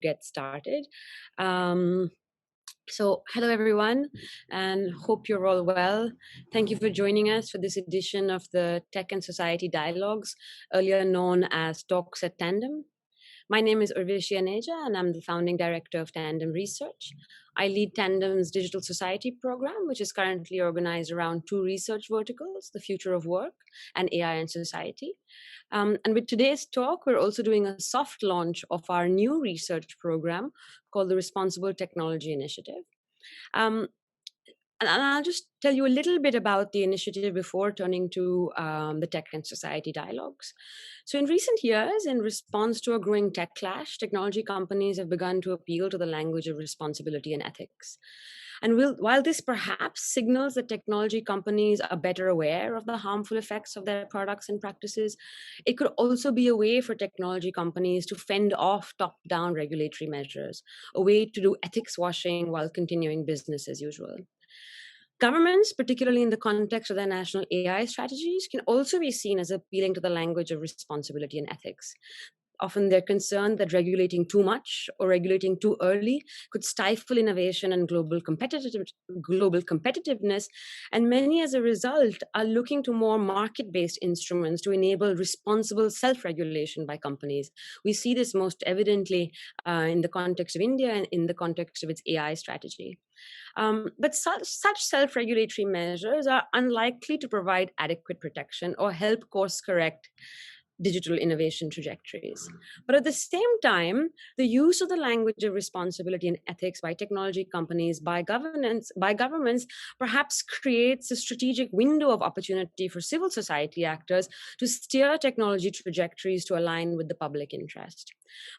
get started. So hello everyone, and hope you're all well. Thank you for joining us for this edition of the Tech and Society Dialogues, earlier known as Talks at Tandem. My name is Urvashi Aneja, and I'm the founding director of Tandem Research. I lead Tandem's Digital Society program, which is currently organized around two research verticals, the future of work and AI and society. And with today's talk, we're also doing a soft launch of our new research program called the Responsible Technology Initiative. And I'll just tell you a little bit about the initiative before turning to the Tech and Society Dialogues. So in recent years, in response to a growing tech clash, technology companies have begun to appeal to the language of responsibility and ethics. And while this perhaps signals that technology companies are better aware of the harmful effects of their products and practices, it could also be a way for technology companies to fend off top-down regulatory measures, a way to do ethics washing while continuing business as usual. Governments, particularly in the context of their national AI strategies, can also be seen as appealing to the language of responsibility and ethics. Often they're concerned that regulating too much or regulating too early could stifle innovation and global competitiveness, and many as a result are looking to more market-based instruments to enable responsible self-regulation by companies. We see this most evidently in the context of India and in the context of its AI strategy. But such self-regulatory measures are unlikely to provide adequate protection or help course correct digital innovation trajectories. But at the same time, the use of the language of responsibility and ethics by technology companies, by governments, perhaps creates a strategic window of opportunity for civil society actors to steer technology trajectories to align with the public interest.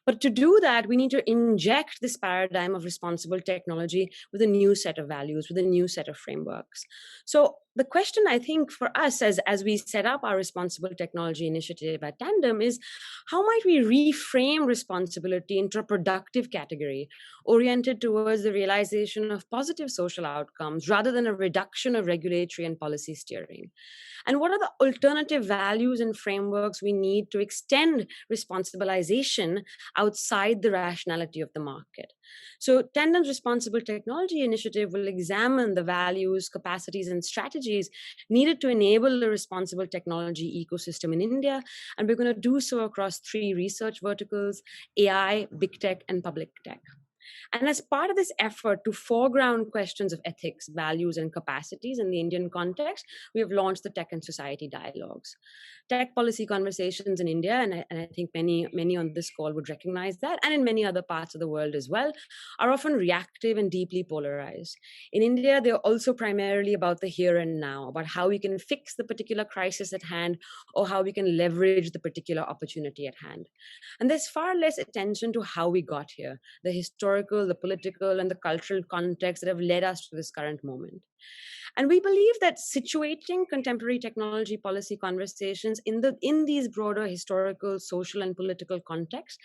But to do that, we need to inject this paradigm of responsible technology with a new set of values, with a new set of frameworks. So the question, I think, for us as we set up our responsible technology initiative at Tandem is, how might we reframe responsibility into a productive category oriented towards the realization of positive social outcomes rather than a reduction of regulatory and policy steering? And what are the alternative values and frameworks we need to extend responsibilization outside the rationality of the market? So Tandem's Responsible Technology Initiative will examine the values, capacities, and strategies needed to enable a responsible technology ecosystem in India. And we're going to do so across three research verticals: AI, big tech, and public tech. And as part of this effort to foreground questions of ethics, values, and capacities in the Indian context, we have launched the Tech and Society Dialogues. Tech policy conversations in India, and I think many on this call would recognize that, and in many other parts of the world as well, are often reactive and deeply polarized. In India, they're also primarily about the here and now, about how we can fix the particular crisis at hand or how we can leverage the particular opportunity at hand. And there's far less attention to how we got here, the historical, the political, and the cultural context that have led us to this current moment. And we believe that situating contemporary technology policy conversations in these broader historical, social, and political contexts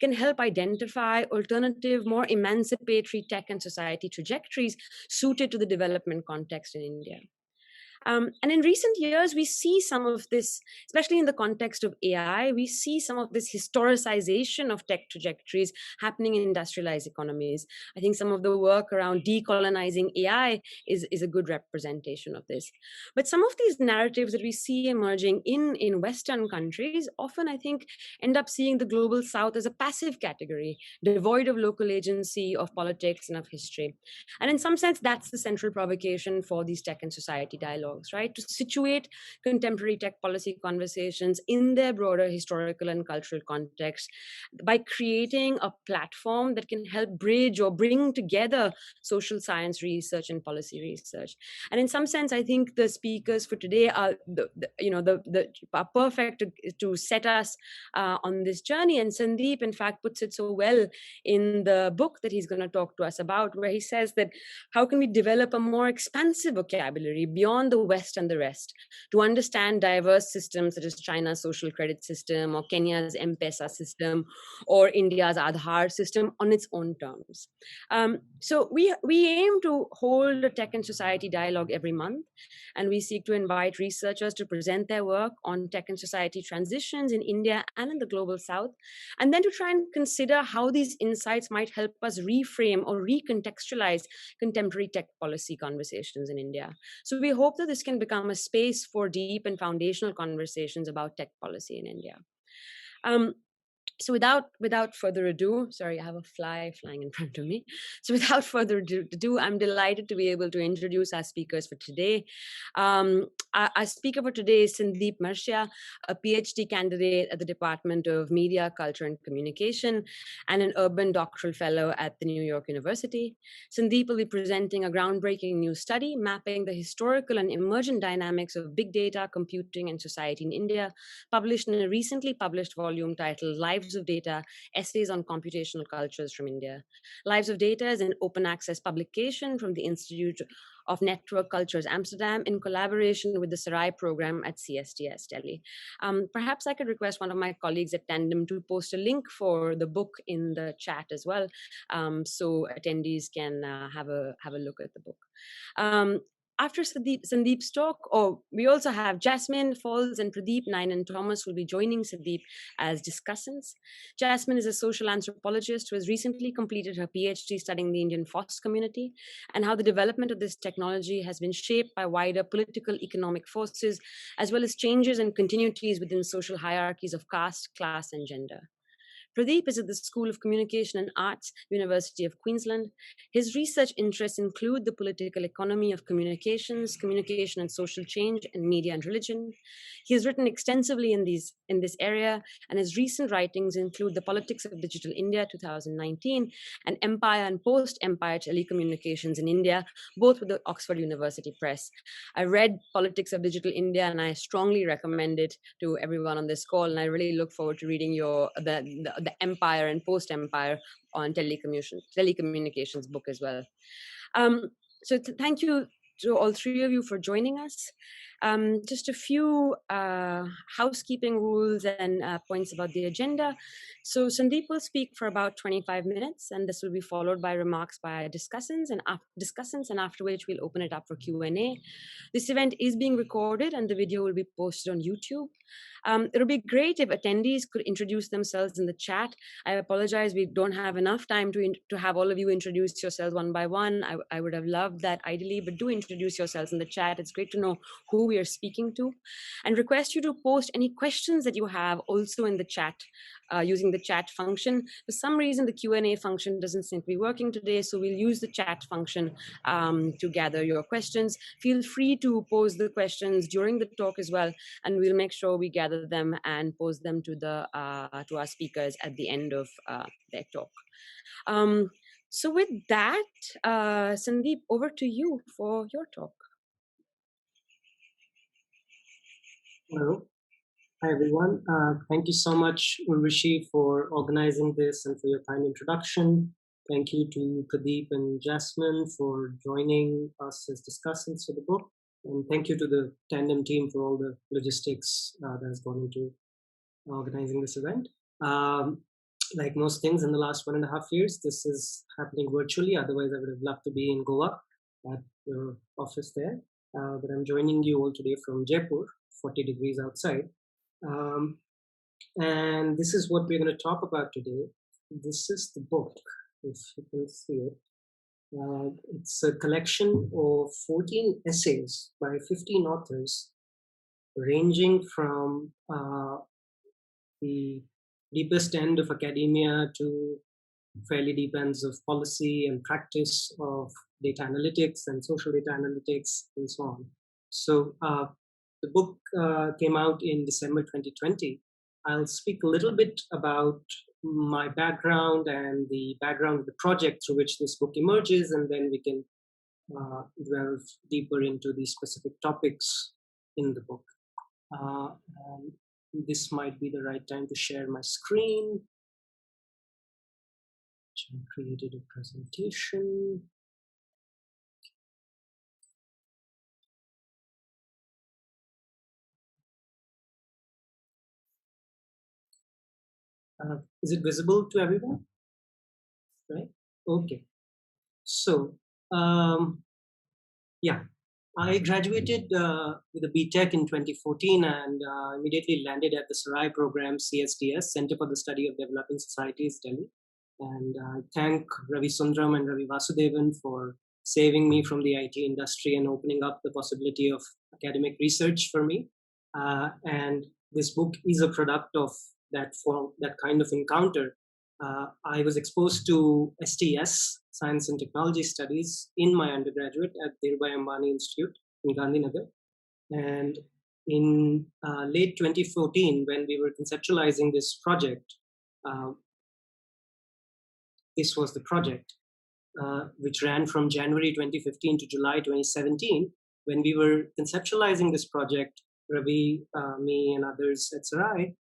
can help identify alternative, more emancipatory tech and society trajectories suited to the development context in India. And in recent years, we see some of this, especially in the context of AI, we see some of this historicization of tech trajectories happening in industrialized economies. I think some of the work around decolonizing AI is a good representation of this. But some of these narratives that we see emerging in Western countries often, I think, end up seeing the global South as a passive category, devoid of local agency, of politics, and of history. And in some sense, that's the central provocation for these tech and society dialogues, right? To situate contemporary tech policy conversations in their broader historical and cultural context by creating a platform that can help bridge or bring together social science research and policy research. And in some sense, I think the speakers for today are are perfect to set us on this journey. And Sandeep, in fact, puts it so well in the book that he's going to talk to us about, where he says that how can we develop a more expansive vocabulary beyond the West and the rest, to understand diverse systems such as China's social credit system, or Kenya's M-Pesa system, or India's Aadhaar system on its own terms. So we aim to hold a tech and society dialogue every month, and we seek to invite researchers to present their work on tech and society transitions in India and in the global South, and then to try and consider how these insights might help us reframe or recontextualize contemporary tech policy conversations in India. So we hope that this can become a space for deep and foundational conversations about tech policy in India. So without further ado, sorry, I have a fly flying in front of me. So without further ado, I'm delighted to be able to introduce our speakers for today. Our speaker for today is Sandeep Mertia, a PhD candidate at the Department of Media, Culture and Communication, and an urban doctoral fellow at the New York University. Sandeep will be presenting a groundbreaking new study mapping the historical and emergent dynamics of big data, computing, and society in India, published in a recently published volume titled Lives of Data, Essays on Computational Cultures from India. Lives of Data is an open access publication from the Institute of Network Cultures, Amsterdam, in collaboration with the Sarai Programme at CSDS, Delhi. Perhaps I could request one of my colleagues at Tandem to post a link for the book in the chat as well, so attendees can have a look at the book. After Sandeep's talk, we also have Jasmine Folz and Pradip, Ninan, and Thomas will be joining Sandeep as discussants. Jasmine is a social anthropologist who has recently completed her PhD studying the Indian FOSS community and how the development of this technology has been shaped by wider political economic forces, as well as changes and continuities within social hierarchies of caste, class, and gender. Pradip is at the School of Communication and Arts, University of Queensland. His research interests include the political economy of communications, communication and social change, and media and religion. He has written extensively in this area, and his recent writings include The Politics of Digital India 2019 and Empire and Post-Empire Telecommunications in India, both with the Oxford University Press. I read Politics of Digital India, and I strongly recommend it to everyone on this call, and I really look forward to reading the Empire and Post-Empire on telecommunications book as well. So thank you to all three of you for joining us. Just a few housekeeping rules and points about the agenda. So Sandeep will speak for about 25 minutes, and this will be followed by remarks by discussants, and after which we'll open it up for Q&A. This event is being recorded, and the video will be posted on YouTube. It'll be great if attendees could introduce themselves in the chat. I apologize, we don't have enough time to have all of you introduce yourselves one by one. I would have loved that ideally, but do introduce yourselves in the chat. It's great to know who we are speaking to, and request you to post any questions that you have also in the chat using the chat function. For some reason, the Q&A function doesn't seem to be working today, so we'll use the chat function to gather your questions. Feel free to pose the questions during the talk as well, and we'll make sure we gather them and pose them to our speakers at the end of their talk. So with that, Sandeep, over to you for your talk. Hello. Hi, everyone. Thank you so much, Urvashi, for organizing this and for your kind introduction. Thank you to Pradip and Jasmine for joining us as discussants for the book. And thank you to the Tandem team for all the logistics that has gone into organizing this event. Like most things in the last 1.5 years, this is happening virtually. Otherwise, I would have loved to be in Goa at your office there. But I'm joining you all today from Jaipur, 40 degrees outside. And this is what we're going to talk about today. This is the book, if you can see it. It's a collection of 14 essays by 15 authors, ranging from the deepest end of academia to fairly deep ends of policy and practice of data analytics and social data analytics and so on. So the book came out in December 2020. I'll speak a little bit about my background and the background of the project through which this book emerges, and then we can delve deeper into the specific topics in the book. This might be the right time to share my screen. I created a presentation. Is it visible to everyone? Right? Okay. So, yeah, I graduated with a BTech in 2014 and immediately landed at the Sarai Programme, CSDS, Center for the Study of Developing Societies, Delhi. And I thank Ravi Sundram and Ravi Vasudevan for saving me from the IT industry and opening up the possibility of academic research for me. And this book is a product of that kind of encounter. I was exposed to STS, Science and Technology Studies, in my undergraduate at Dhirubhai Ambani Institute in Gandhinagar. And in late 2014, when we were conceptualizing this project, this was the project, which ran from January 2015 to July 2017. When we were conceptualizing this project, Ravi, me, and others at Sarai,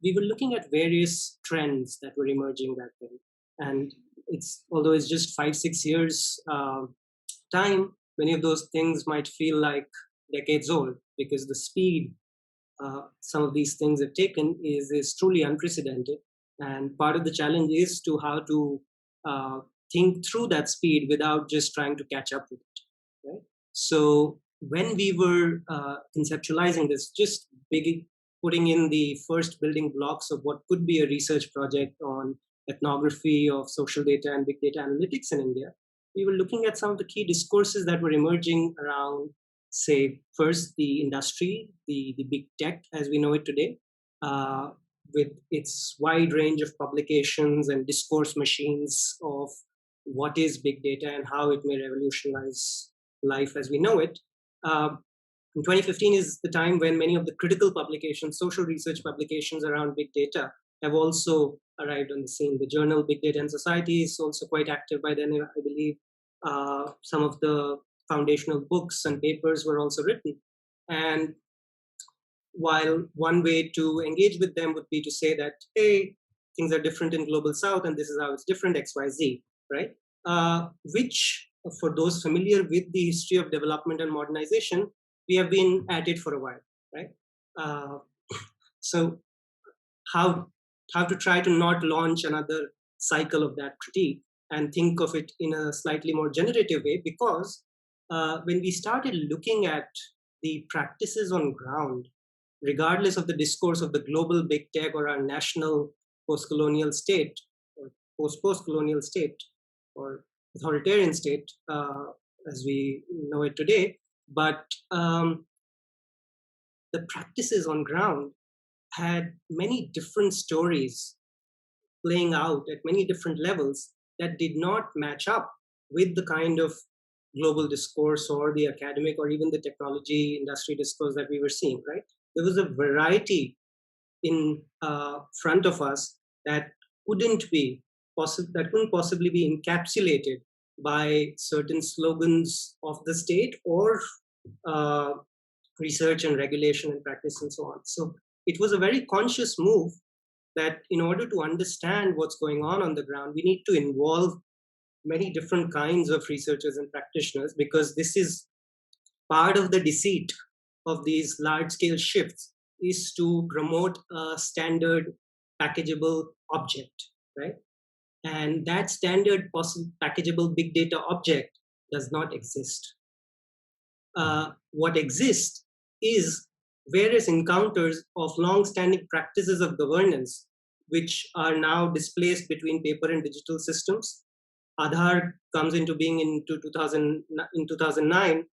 we were looking at various trends that were emerging back then. And although it's just 5-6 years time, many of those things might feel like decades old because the speed some of these things have taken is truly unprecedented. And part of the challenge is to how to think through that speed without just trying to catch up with it. Right? So when we were conceptualizing this, just putting in the first building blocks of what could be a research project on ethnography of social data and big data analytics in India, we were looking at some of the key discourses that were emerging around, say, first the industry, the big tech as we know it today, with its wide range of publications and discourse machines of what is big data and how it may revolutionize life as we know it. 2015 is the time when many of the critical publications, social research publications around big data have also arrived on the scene. The journal Big Data and Society is also quite active by then, I believe. Some of the foundational books and papers were also written. And while one way to engage with them would be to say that, hey, things are different in Global South and this is how it's different, XYZ, right? Which, for those familiar with the history of development and modernization, we have been at it for a while, right? So how to try to not launch another cycle of that critique and think of it in a slightly more generative way, because when we started looking at the practices on ground, regardless of the discourse of the global big tech or our national post-colonial state or post-colonial state or authoritarian state as we know it today, but the practices on ground had many different stories playing out at many different levels that did not match up with the kind of global discourse or the academic or even the technology industry discourse that we were seeing, right? There was a variety in front of us that couldn't possibly be encapsulated by certain slogans of the state or research and regulation and practice and so on. So it was a very conscious move that in order to understand what's going on the ground, we need to involve many different kinds of researchers and practitioners, because this is part of the deceit of these large-scale shifts, is to promote a standard packageable object, right? And that standard packageable big data object does not exist. What exists is various encounters of long-standing practices of governance, which are now displaced between paper and digital systems. Aadhaar comes into being in 2009.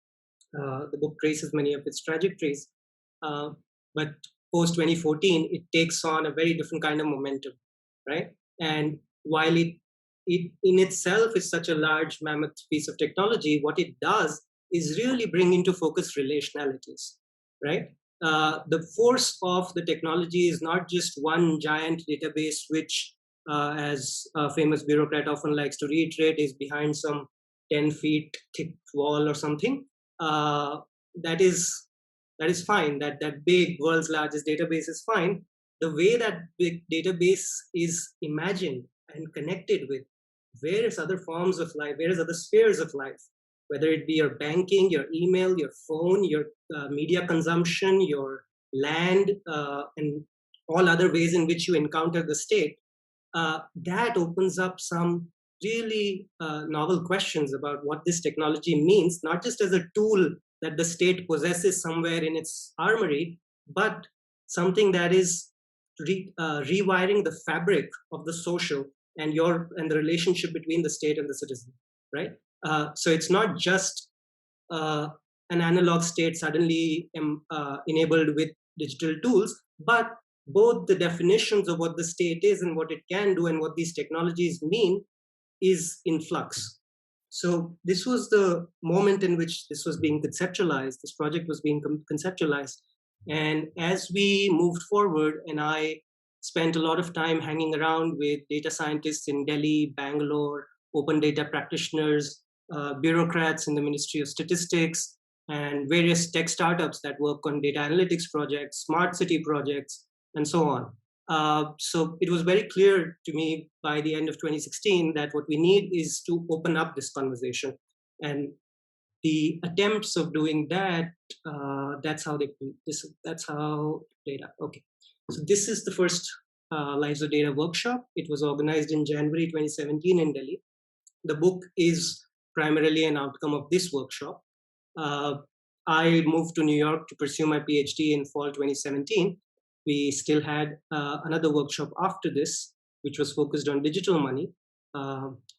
The book traces many of its trajectories. But post 2014, it takes on a very different kind of momentum, right? And while it in itself is such a large mammoth piece of technology, what it does is really bring into focus relationalities, right? The force of the technology is not just one giant database, which, as a famous bureaucrat often likes to reiterate, is behind some 10 feet thick wall or something. That is fine. That big world's largest database is fine. The way that big database is imagined and connected with various other forms of life, various other spheres of life, whether it be your banking, your email, your phone, your media consumption, your land, and all other ways in which you encounter the state, that opens up some really novel questions about what this technology means, not just as a tool that the state possesses somewhere in its armory, but something that is rewiring the fabric of the social and the relationship between the state and the citizen, right? So it's not just an analog state suddenly enabled with digital tools, but both the definitions of what the state is and what it can do and what these technologies mean is in flux. So this was the moment in which this was being conceptualized, this project was being conceptualized. And as we moved forward, and I spent a lot of time hanging around with data scientists in Delhi, Bangalore, open data practitioners, bureaucrats in the Ministry of Statistics, and various tech startups that work on data analytics projects, smart city projects, and so on. So it was very clear to me by the end of 2016 that what we need is to open up this conversation. And the attempts of doing that, that's how data. Okay. So this is the first Lives of Data workshop. It was organized in January 2017 in Delhi. The book is primarily an outcome of this workshop. I moved to New York to pursue my PhD in fall 2017. We still had another workshop after this, which was focused on digital money.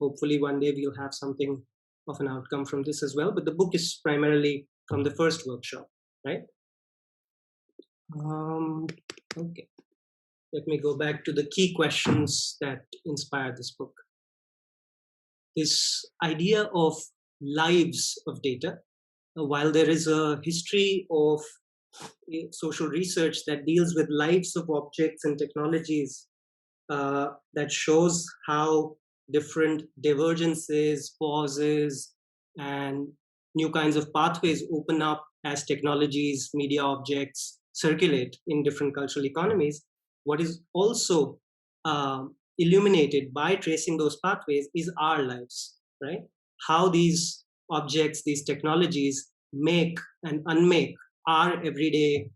Hopefully one day we'll have something of an outcome from this as well. But the book is primarily from the first workshop, right? Okay. Let me go back to the key questions that inspired this book. This idea of lives of data, while there is a history of social research that deals with lives of objects and technologies that shows how different divergences, pauses, and new kinds of pathways open up as technologies, media objects circulate in different cultural economies. What is also illuminated by tracing those pathways is our lives, right? How these objects, these technologies make and unmake our everyday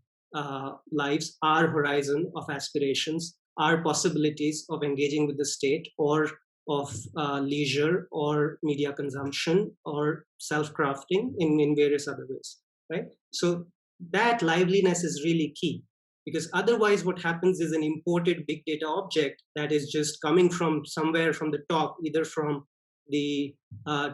lives, our horizon of aspirations, our possibilities of engaging with the state or of leisure or media consumption or self-crafting in various other ways, right? So that liveliness is really key, because otherwise what happens is an imported big data object that is just coming from somewhere from the top, either from the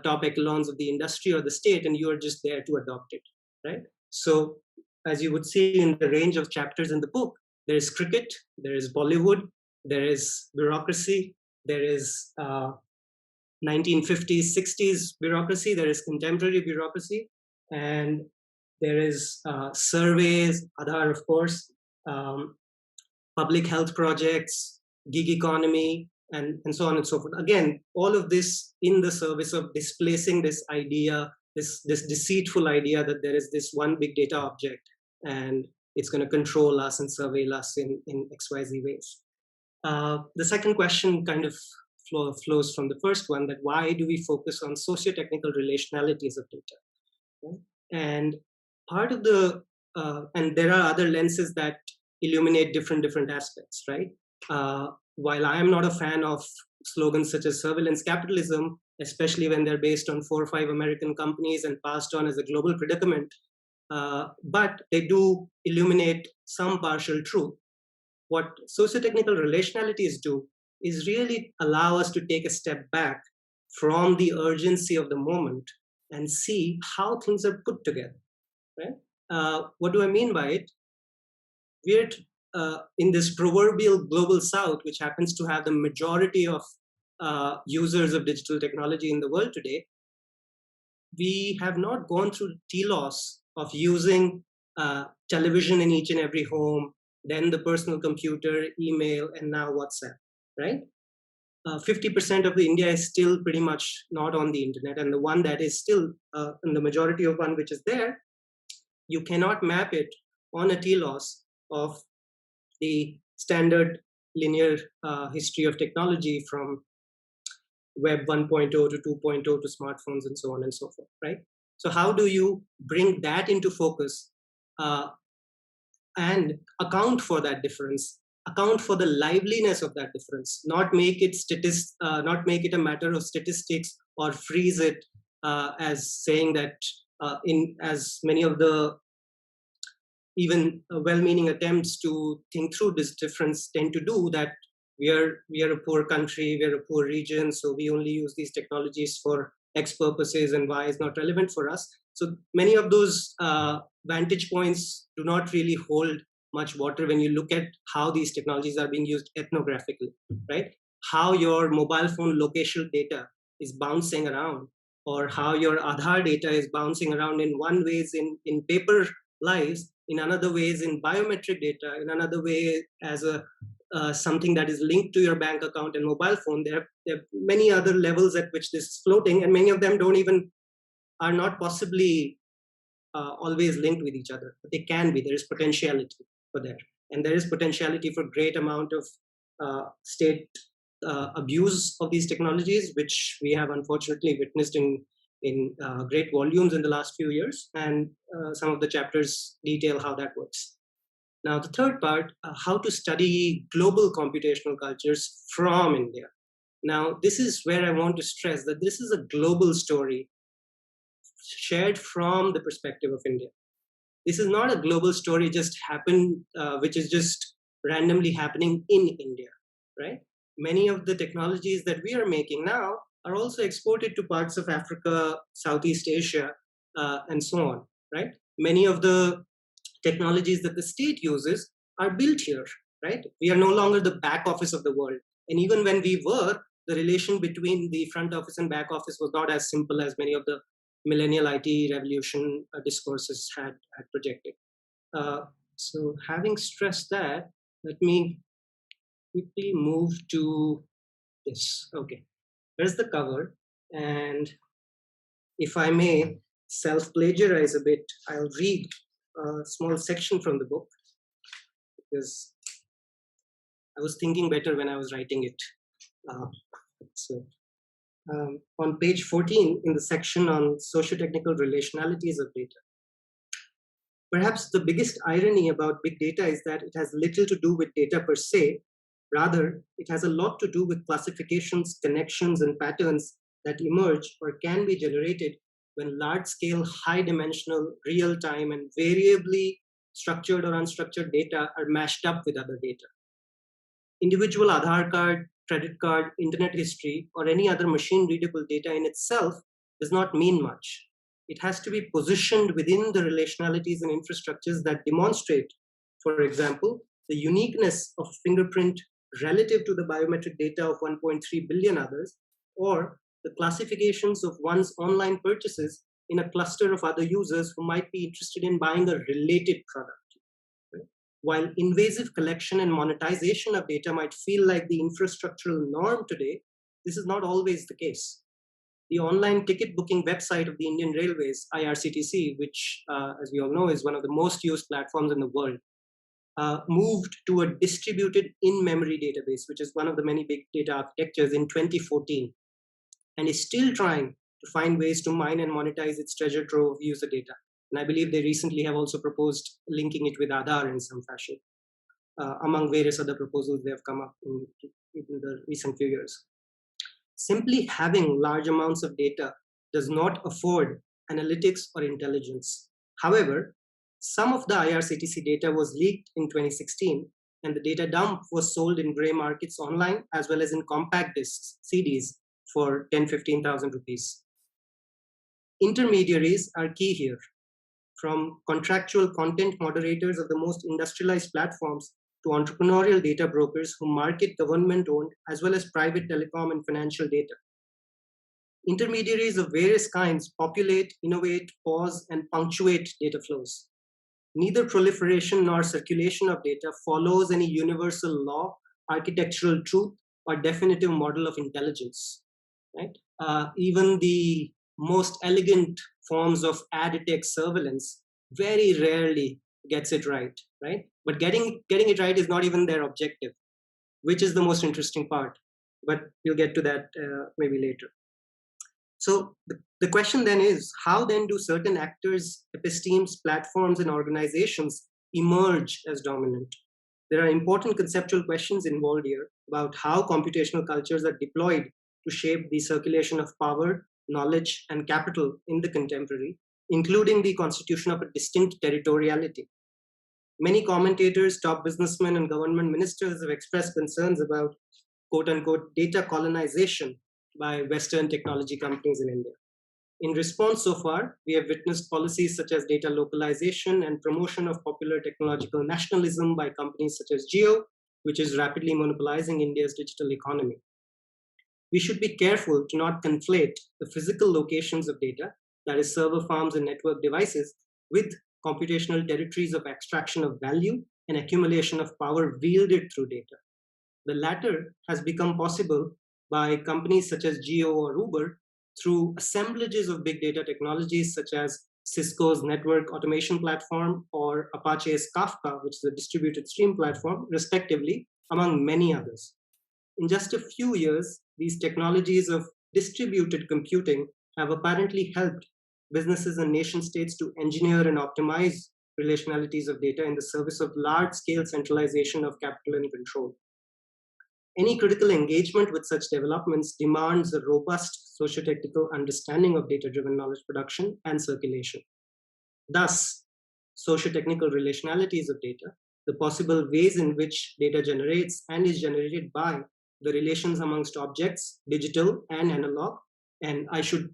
top echelons of the industry or the state, and you are just there to adopt it, right? So as you would see in the range of chapters in the book, there is cricket, there is Bollywood, there is bureaucracy, there is 1950s, 60s bureaucracy, there is contemporary bureaucracy, and there is surveys, Aadhaar, of course, public health projects, gig economy, and so on and so forth. Again, all of this in the service of displacing this idea, this deceitful idea that there is this one big data object and it's going to control us and surveil us in XYZ ways. The second question kind of flows from the first one, that why do we focus on socio-technical relationalities of data? Right? And part of the, and there are other lenses that illuminate different aspects, right? While I am not a fan of slogans such as surveillance capitalism, especially when they're based on 4 or 5 American companies and passed on as a global predicament, but they do illuminate some partial truth. What socio-technical relationalities do is really allow us to take a step back from the urgency of the moment and see how things are put together, right? What do I mean by it? We're in this proverbial global south, which happens to have the majority of users of digital technology in the world today. We have not gone through the telos of using television in each and every home, then the personal computer, email, and now WhatsApp, right? 50% of the India is still pretty much not on the internet, and the one that is still, and the majority of one which is there, you cannot map it on a telos of the standard linear history of technology from Web 1.0 to 2.0 to smartphones and so on and so forth, right? So how do you bring that into focus and account for that difference account for the liveliness of that difference, not make it not make it a matter of statistics or freeze it as saying that as many of the even well-meaning attempts to think through this difference tend to do, that we are a poor country, we are a poor region, so we only use these technologies for X purposes and Y is not relevant for us. So many of those vantage points do not really hold much water when you look at how these technologies are being used ethnographically, right? How your mobile phone locational data is bouncing around, or how your Aadhaar data is bouncing around in one ways in paper lives, in another ways in biometric data, in another way as a something that is linked to your bank account and mobile phone. There are many other levels at which this is floating, and many of them are not possibly always linked with each other, but they can be. There is potentiality for that, and there is potentiality for great amount of state abuse of these technologies, which we have unfortunately witnessed in great volumes in the last few years, and some of the chapters detail how that works. Now, the third part, how to study global computational cultures from India. Now, this is where I want to stress that this is a global story shared from the perspective of India. This is not a global story which is just randomly happening in India, right? Many of the technologies that we are making now are also exported to parts of Africa, Southeast Asia, and so on, right? Many of the technologies that the state uses are built here, right? We are no longer the back office of the world. And even when we were, the relation between the front office and back office was not as simple as many of the millennial IT revolution discourses had projected. So having stressed that, let me quickly move to this. Okay, there's the cover. And if I may self-plagiarize a bit, I'll read a small section from the book, because I was thinking better when I was writing it. On page 14, in the section on socio-technical relationalities of data, perhaps the biggest irony about big data is that it has little to do with data per se. Rather, it has a lot to do with classifications, connections, and patterns that emerge or can be generated when large-scale, high-dimensional, real-time, and variably structured or unstructured data are mashed up with other data. Individual Aadhaar card, credit card, internet history, or any other machine-readable data in itself does not mean much. It has to be positioned within the relationalities and infrastructures that demonstrate, for example, the uniqueness of fingerprint relative to the biometric data of 1.3 billion others, or the classifications of one's online purchases in a cluster of other users who might be interested in buying a related product. While invasive collection and monetization of data might feel like the infrastructural norm today, this is not always the case. The online ticket booking website of the Indian Railways, IRCTC, which, as we all know, is one of the most used platforms in the world, moved to a distributed in-memory database, which is one of the many big data architectures, in 2014, and is still trying to find ways to mine and monetize its treasure trove of user data. And I believe they recently have also proposed linking it with Aadhaar in some fashion, among various other proposals they have come up in the recent few years. Simply having large amounts of data does not afford analytics or intelligence. However, some of the IRCTC data was leaked in 2016, and the data dump was sold in grey markets online as well as in compact discs, CDs, for 10,000-15,000 rupees. Intermediaries are key here, from contractual content moderators of the most industrialized platforms to entrepreneurial data brokers who market government-owned as well as private telecom and financial data. Intermediaries of various kinds populate, innovate, pause, and punctuate data flows. Neither proliferation nor circulation of data follows any universal law, architectural truth, or definitive model of intelligence. Right? Even the most elegant forms of ad tech surveillance very rarely gets it right, right? But getting it right is not even their objective, which is the most interesting part. But we'll get to that maybe later. So the question then is, how then do certain actors, epistemes, platforms, and organizations emerge as dominant? There are important conceptual questions involved here about how computational cultures are deployed to shape the circulation of power, knowledge, and capital in the contemporary, including the constitution of a distinct territoriality. Many commentators, top businessmen, and government ministers have expressed concerns about quote unquote data colonization by Western technology companies in India. In response, so far, we have witnessed policies such as data localization and promotion of popular technological nationalism by companies such as Jio, which is rapidly monopolizing India's digital economy. We should be careful to not conflate the physical locations of data, that is, server farms and network devices, with computational territories of extraction of value and accumulation of power wielded through data. The latter has become possible by companies such as Jio or Uber through assemblages of big data technologies such as Cisco's network automation platform or Apache's Kafka, which is a distributed stream platform, respectively, among many others. In just a few years, these technologies of distributed computing have apparently helped businesses and nation states to engineer and optimize relationalities of data in the service of large-scale centralization of capital and control. Any critical engagement with such developments demands a robust socio-technical understanding of data-driven knowledge production and circulation. Thus, socio-technical relationalities of data, the possible ways in which data generates and is generated by the relations amongst objects, digital and analog. And I should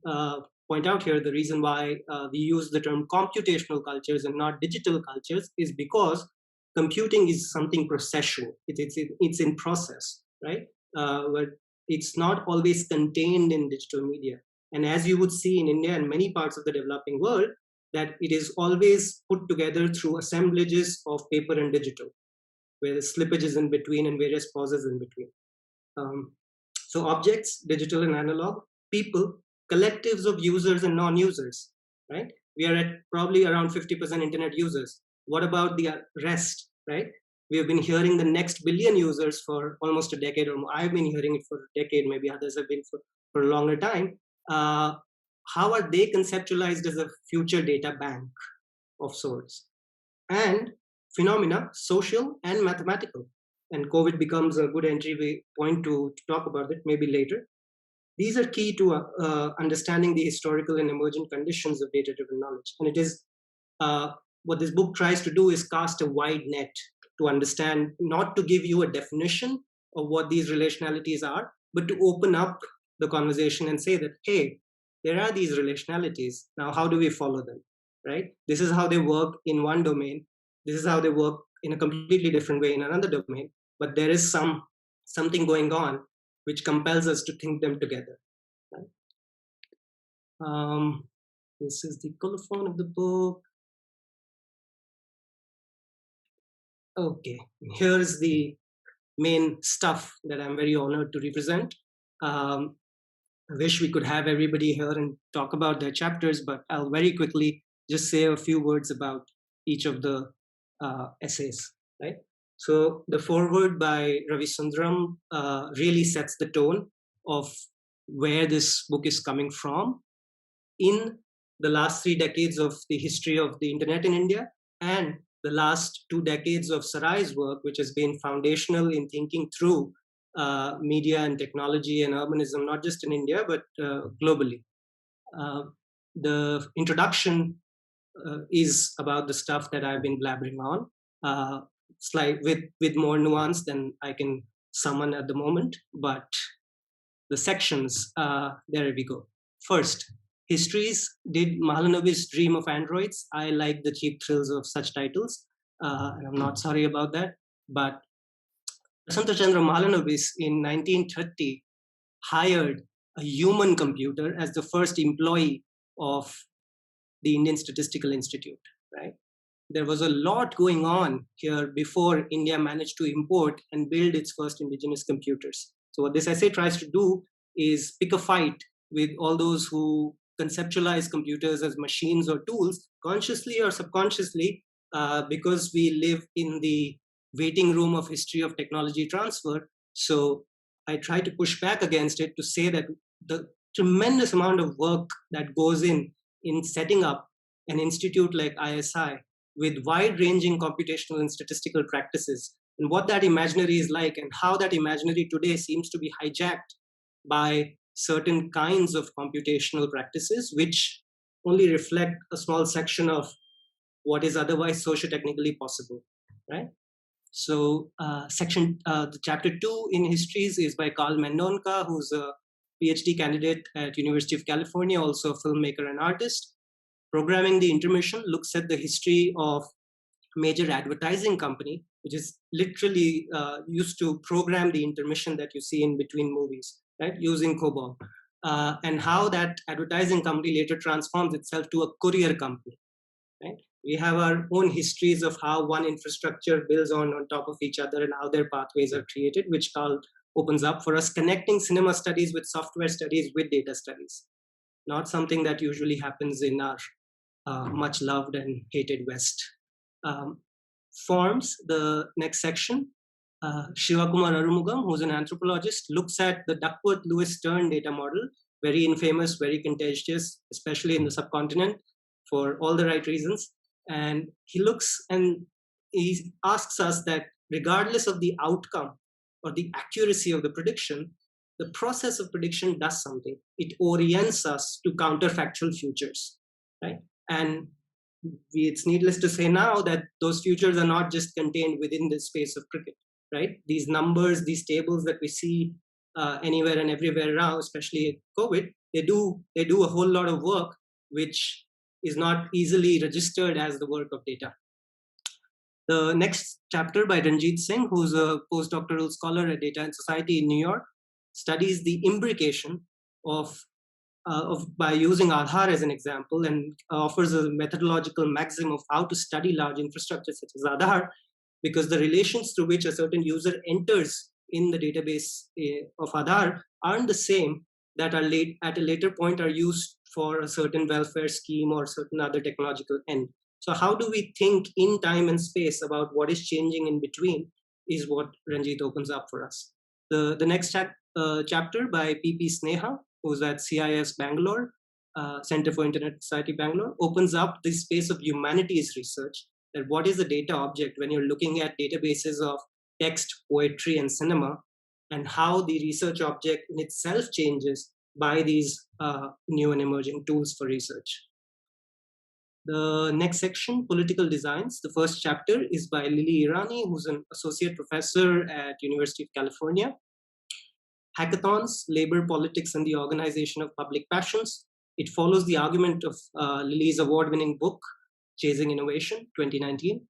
point out here the reason why we use the term computational cultures and not digital cultures is because computing is something processual. It's in process, right? But it's not always contained in digital media. And as you would see in India and many parts of the developing world, that it is always put together through assemblages of paper and digital, where the slippage is in between and various pauses in between. So objects, digital and analog, people, collectives of users and non-users, right? We are at probably around 50% internet users. What about the rest, right? We have been hearing the next billion users for almost a decade or more. I've been hearing it for a decade, maybe others have been for a longer time. How are they conceptualized as a future data bank of sorts? And phenomena, social and mathematical. And COVID becomes a good entry point to talk about it, maybe later. These are key to understanding the historical and emergent conditions of data-driven knowledge. And it is what this book tries to do is cast a wide net to understand, not to give you a definition of what these relationalities are, but to open up the conversation and say that, hey, there are these relationalities. Now, how do we follow them, right? This is how they work in one domain. This is how they work in a completely different way in another domain. But there is something going on which compels us to think them together. Right? This is the colophon of the book. Okay, here's the main stuff that I'm very honored to represent. I wish we could have everybody here and talk about their chapters, but I'll very quickly just say a few words about each of the essays, right? So the foreword by Ravi Sundaram really sets the tone of where this book is coming from in the last 3 decades of the history of the internet in India and the last 2 decades of Sarai's work, which has been foundational in thinking through media and technology and urbanism, not just in India, but globally. The introduction is about the stuff that I've been blabbering on, with more nuance than I can summon at the moment, but the sections, there we go. First, histories. Did Mahalanobis dream of androids? I like the cheap thrills of such titles, and I'm not sorry about that. But Vasanta Chandra Mahalanobis in 1930 hired a human computer as the first employee of the Indian Statistical Institute, right? There was a lot going on here before India managed to import and build its first indigenous computers. So what this essay tries to do is pick a fight with all those who conceptualize computers as machines or tools, consciously or subconsciously, because we live in the waiting room of history of technology transfer. So I try to push back against it to say that the tremendous amount of work that goes in setting up an institute like ISI with wide-ranging computational and statistical practices and what that imaginary is like, and how that imaginary today seems to be hijacked by certain kinds of computational practices, which only reflect a small section of what is otherwise socio-technically possible, right? So the chapter 2 in histories is by Carl Mendonca, who's a PhD candidate at University of California, also a filmmaker and artist. Programming the Intermission looks at the history of major advertising company, which is literally used to program the intermission that you see in between movies, right, using COBOL, and how that advertising company later transforms itself to a courier company, right? We have our own histories of how one infrastructure builds on top of each other and how their pathways are created, which Carl opens up for us, connecting cinema studies with software studies with data studies. Not something that usually happens in our much loved and hated West. Forms, the next section. Shivakumar Arumugam, who's an anthropologist, looks at the Duckworth-Lewis-Stern data model, very infamous, very contagious, especially in the subcontinent, for all the right reasons. And he looks and he asks us that regardless of the outcome or the accuracy of the prediction, the process of prediction does something. It orients us to counterfactual futures, right? And it's needless to say now that those futures are not just contained within the space of cricket, right? These numbers, these tables that we see anywhere and everywhere around, especially COVID, they do a whole lot of work which is not easily registered as the work of data. The next chapter by Ranjit Singh, who's a postdoctoral scholar at Data and Society in New York, studies the imbrication of by using Aadhaar as an example, and offers a methodological maxim of how to study large infrastructures such as Aadhaar, because the relations through which a certain user enters in the database of Aadhaar aren't the same that are at a later point are used for a certain welfare scheme or certain other technological end. So how do we think in time and space about what is changing in between is what Ranjit opens up for us. The next chapter by P.P. Sneha, who's at CIS Bangalore, Center for Internet Society Bangalore, opens up the space of humanities research, that what is the data object when you're looking at databases of text, poetry, and cinema, and how the research object in itself changes by these new and emerging tools for research. The next section, political designs. The first chapter is by Lily Irani, who's an associate professor at University of California. Hackathons, labor, politics, and the organization of public passions. It follows the argument of Lily's award-winning book, Chasing Innovation, 2019.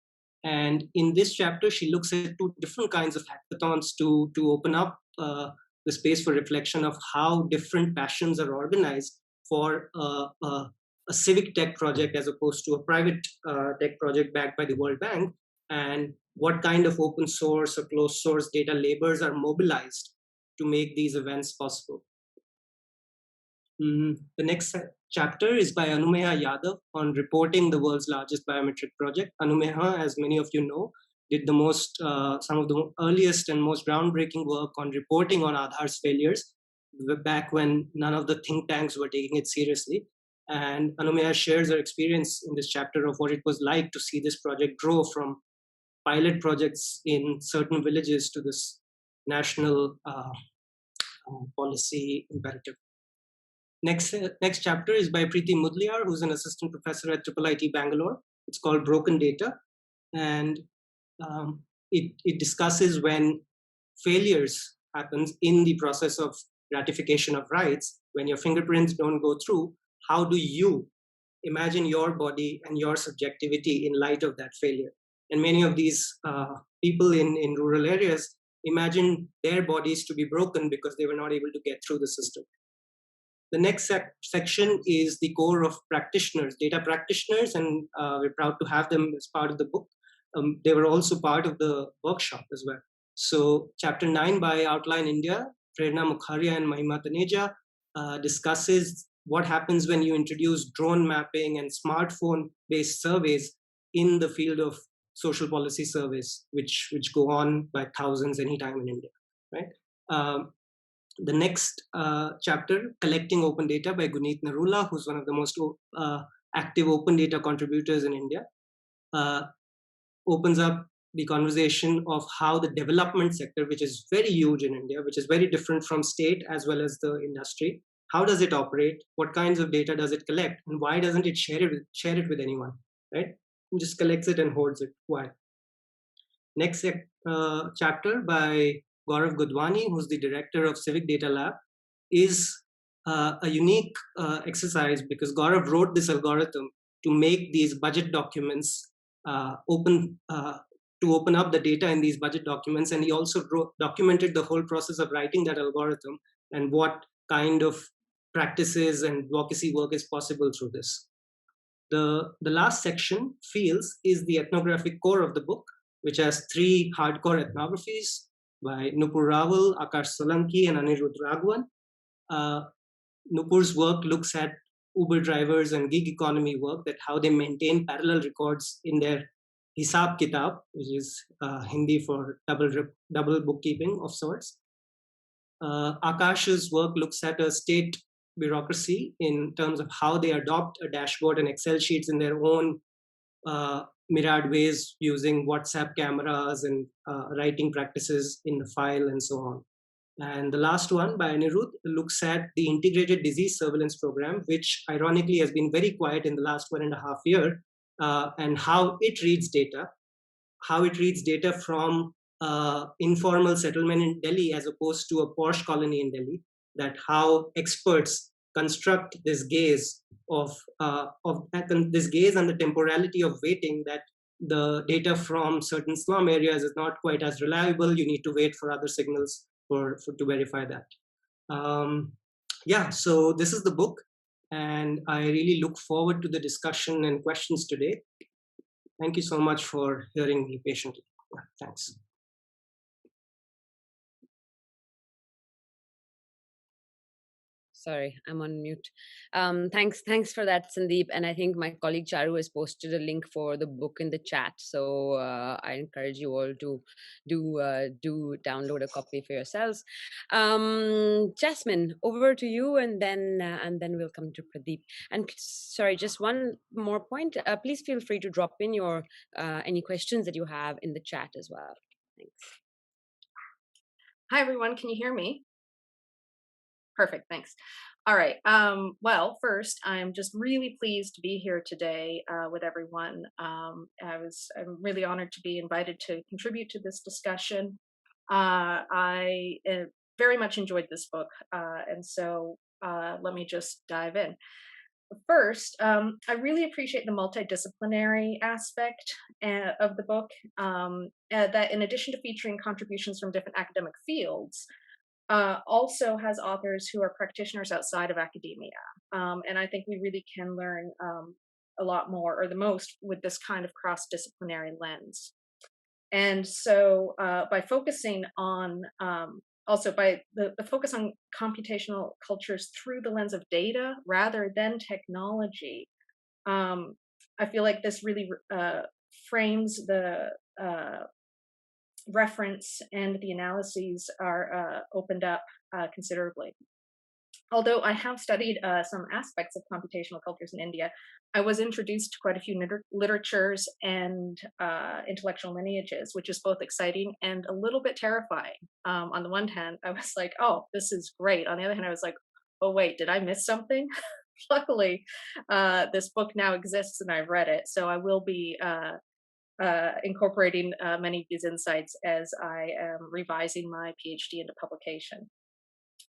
And in this chapter, she looks at two different kinds of hackathons to open up the space for reflection of how different passions are organized for a civic tech project as opposed to a private tech project backed by the World Bank, and what kind of open source or closed source data labors are mobilized to make these events possible. The next chapter is by Anumei Yadav on reporting the world's largest biometric project. Anumei, as many of you know, did some of the earliest and most groundbreaking work on reporting on Aadhaar's failures back when none of the think tanks were taking it seriously. And Anumei shares her experience in this chapter of what it was like to see this project grow from pilot projects in certain villages to this national policy imperative. Next chapter is by Preeti Mudliar, who's an assistant professor at IIIT Bangalore. It's called Broken Data, and it discusses when failures happens in the process of ratification of rights, when your fingerprints don't go through. How do you imagine your body and your subjectivity in light of that failure? And many of these people in rural areas imagine their bodies to be broken because they were not able to get through the system. The next section is the core of practitioners, data practitioners, and we're proud to have them as part of the book. They were also part of the workshop as well. So chapter 9 by Outline India, Prerna Mukharia and Mahima Taneja discusses what happens when you introduce drone mapping and smartphone-based surveys in the field of social policy surveys, which go on by thousands anytime in India, right? The next chapter, Collecting Open Data by Guneet Narula, who's one of the most active open data contributors in India, opens up the conversation of how the development sector, which is very huge in India, which is very different from state as well as the industry, how does it operate? What kinds of data does it collect? And why doesn't it share it with anyone, right? It just collects it and hoards it. Why? Next chapter by Gaurav Gudwani, who's the director of Civic Data Lab, is a unique exercise because Gaurav wrote this algorithm to make these budget documents open to open up the data in these budget documents, and he also documented the whole process of writing that algorithm and what kind of practices and advocacy work is possible through this. The last section, Fields, is the ethnographic core of the book, which has 3 hardcore ethnographies by Nupur Rawal, Akash Solanki, and Anirudh Raghavan. Nupur's work looks at Uber drivers and gig economy work, that how they maintain parallel records in their Hisab Kitab, which is Hindi for double bookkeeping of sorts. Akash's work looks at a state bureaucracy in terms of how they adopt a dashboard and Excel sheets in their own myriad ways, using WhatsApp cameras and writing practices in the file and so on. And the last one by Anirudh looks at the integrated disease surveillance program, which ironically has been very quiet in the last 1.5 years, and how it reads data from informal settlement in Delhi as opposed to a posh colony in Delhi, that how experts construct this gaze of this gaze and the temporality of waiting, that the data from certain slum areas is not quite as reliable. You need to wait for other signals to verify that. Yeah, so this is the book, and I really look forward to the discussion and questions today. Thank you so much for hearing me patiently. Yeah, thanks. Sorry, I'm on mute. Thanks for that, Sandeep. And I think my colleague Charu has posted a link for the book in the chat. So I encourage you all to do download a copy for yourselves. Jasmine, over to you, and then we'll come to Pradip. And sorry, just one more point. Please feel free to drop in your any questions that you have in the chat as well. Thanks. Hi, everyone. Can you hear me? Perfect, thanks. All right. Well, first, I'm just really pleased to be here today with everyone. I'm really honored to be invited to contribute to this discussion. I very much enjoyed this book, and so let me just dive in. First, I really appreciate the multidisciplinary aspect of the book, that in addition to featuring contributions from different academic fields, also has authors who are practitioners outside of academia. And I think we really can learn a lot more, or the most, with this kind of cross-disciplinary lens. And so by focusing on, also by the focus on computational cultures through the lens of data rather than technology, I feel like this really frames the reference and the analyses are opened up considerably. Although I have studied some aspects of computational cultures in India, I was introduced to quite a few literatures and intellectual lineages, which is both exciting and a little bit terrifying. On the one hand, I was like, oh, this is great. On the other hand, I was like, oh, wait, did I miss something? Luckily, this book now exists and I've read it, so I will be incorporating many of these insights as I am revising my PhD into publication.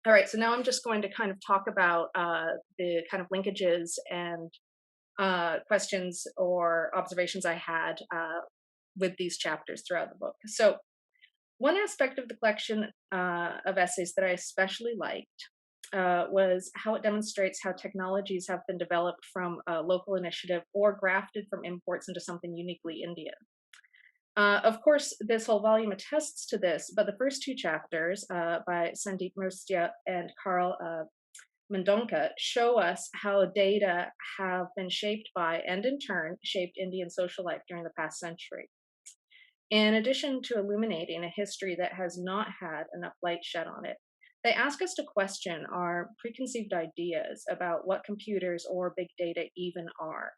All right, so now I'm just going to kind of talk about the kind of linkages and questions or observations I had with these chapters throughout the book. So one aspect of the collection of essays that I especially liked was how it demonstrates how technologies have been developed from a local initiative or grafted from imports into something uniquely Indian. Of course, this whole volume attests to this, but the first 2 chapters by Sandeep Mertia and Carl Mendonca show us how data have been shaped by, and in turn, shaped Indian social life during the past century. In addition to illuminating a history that has not had enough light shed on it, they ask us to question our preconceived ideas about what computers or big data even are.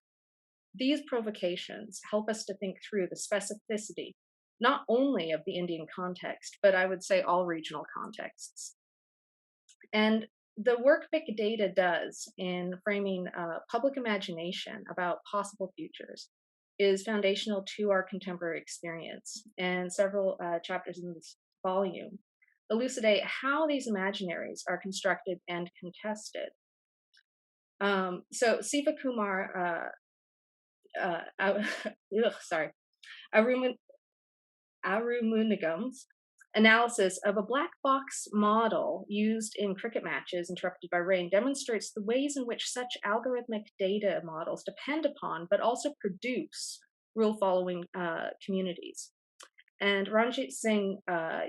These provocations help us to think through the specificity not only of the Indian context, but I would say all regional contexts. And the work big data does in framing public imagination about possible futures is foundational to our contemporary experience. And several chapters in this volume elucidate how these imaginaries are constructed and contested. So Siva Kumar, sorry, Arumunagam's analysis of a black box model used in cricket matches interrupted by rain demonstrates the ways in which such algorithmic data models depend upon but also produce rule following communities. And Ranjit Singh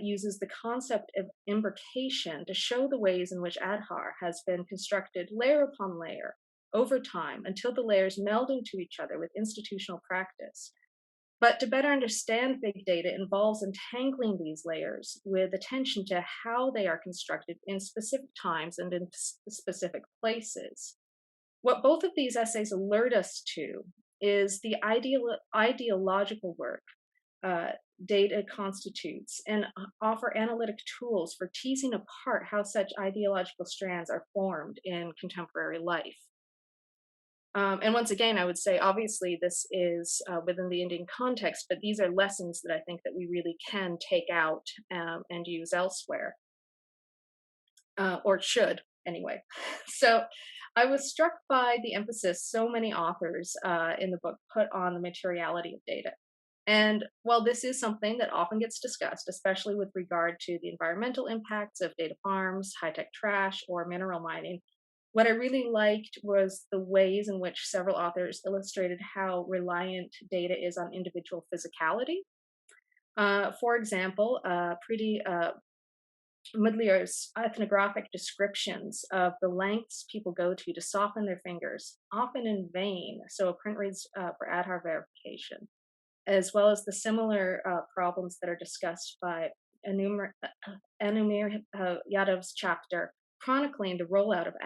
uses the concept of imbrication to show the ways in which Aadhaar has been constructed layer upon layer over time until the layers meld into each other with institutional practice. But to better understand big data involves entangling these layers with attention to how they are constructed in specific times and in specific places. What both of these essays alert us to is the ideological work data constitutes and offer analytic tools for teasing apart how such ideological strands are formed in contemporary life. And once again, I would say, obviously, this is within the Indian context, but these are lessons that I think that we really can take out and use elsewhere, or should anyway. So I was struck by the emphasis so many authors in the book put on the materiality of data. And while this is something that often gets discussed, especially with regard to the environmental impacts of data farms, high-tech trash, or mineral mining, what I really liked was the ways in which several authors illustrated how reliant data is on individual physicality. For example, Pradip Mudliar's ethnographic descriptions of the lengths people go to soften their fingers, often in vain, so a print reads for Aadhaar verification, as well as the similar problems that are discussed by Anumei Yadav's chapter chronicling the rollout of the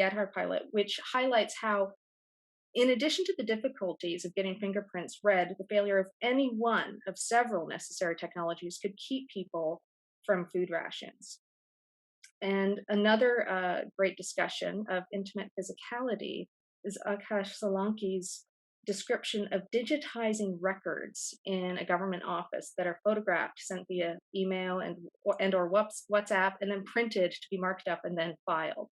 Aadhaar pilot, which highlights how, in addition to the difficulties of getting fingerprints read, the failure of any one of several necessary technologies could keep people from food rations. And another great discussion of intimate physicality is Akash Solanki's description of digitizing records in a government office that are photographed, sent via email and or WhatsApp, and then printed to be marked up and then filed.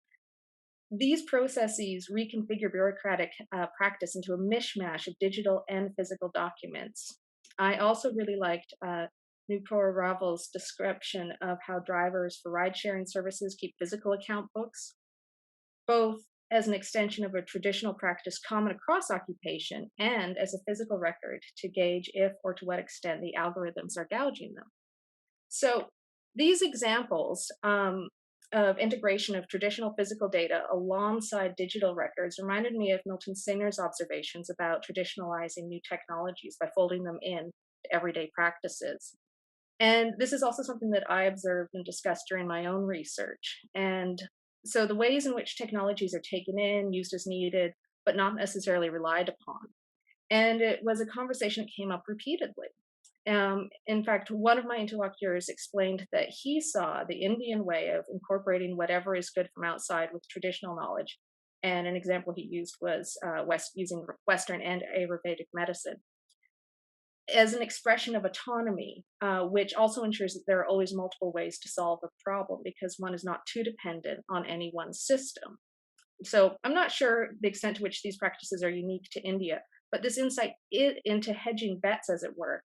These processes reconfigure bureaucratic practice into a mishmash of digital and physical documents. I also really liked Nupur Raval's description of how drivers for ride-sharing services keep physical account books, both as an extension of a traditional practice common across occupation and as a physical record to gauge if or to what extent the algorithms are gouging them. So these examples of integration of traditional physical data alongside digital records reminded me of Milton Singer's observations about traditionalizing new technologies by folding them in to everyday practices. And this is also something that I observed and discussed during my own research. And so the ways in which technologies are taken in, used as needed, but not necessarily relied upon. And it was a conversation that came up repeatedly. In fact, one of my interlocutors explained that he saw the Indian way of incorporating whatever is good from outside with traditional knowledge. And an example he used was using Western and Ayurvedic medicine as an expression of autonomy, which also ensures that there are always multiple ways to solve a problem because one is not too dependent on any one system. So I'm not sure the extent to which these practices are unique to India, but this insight into hedging bets, as it were,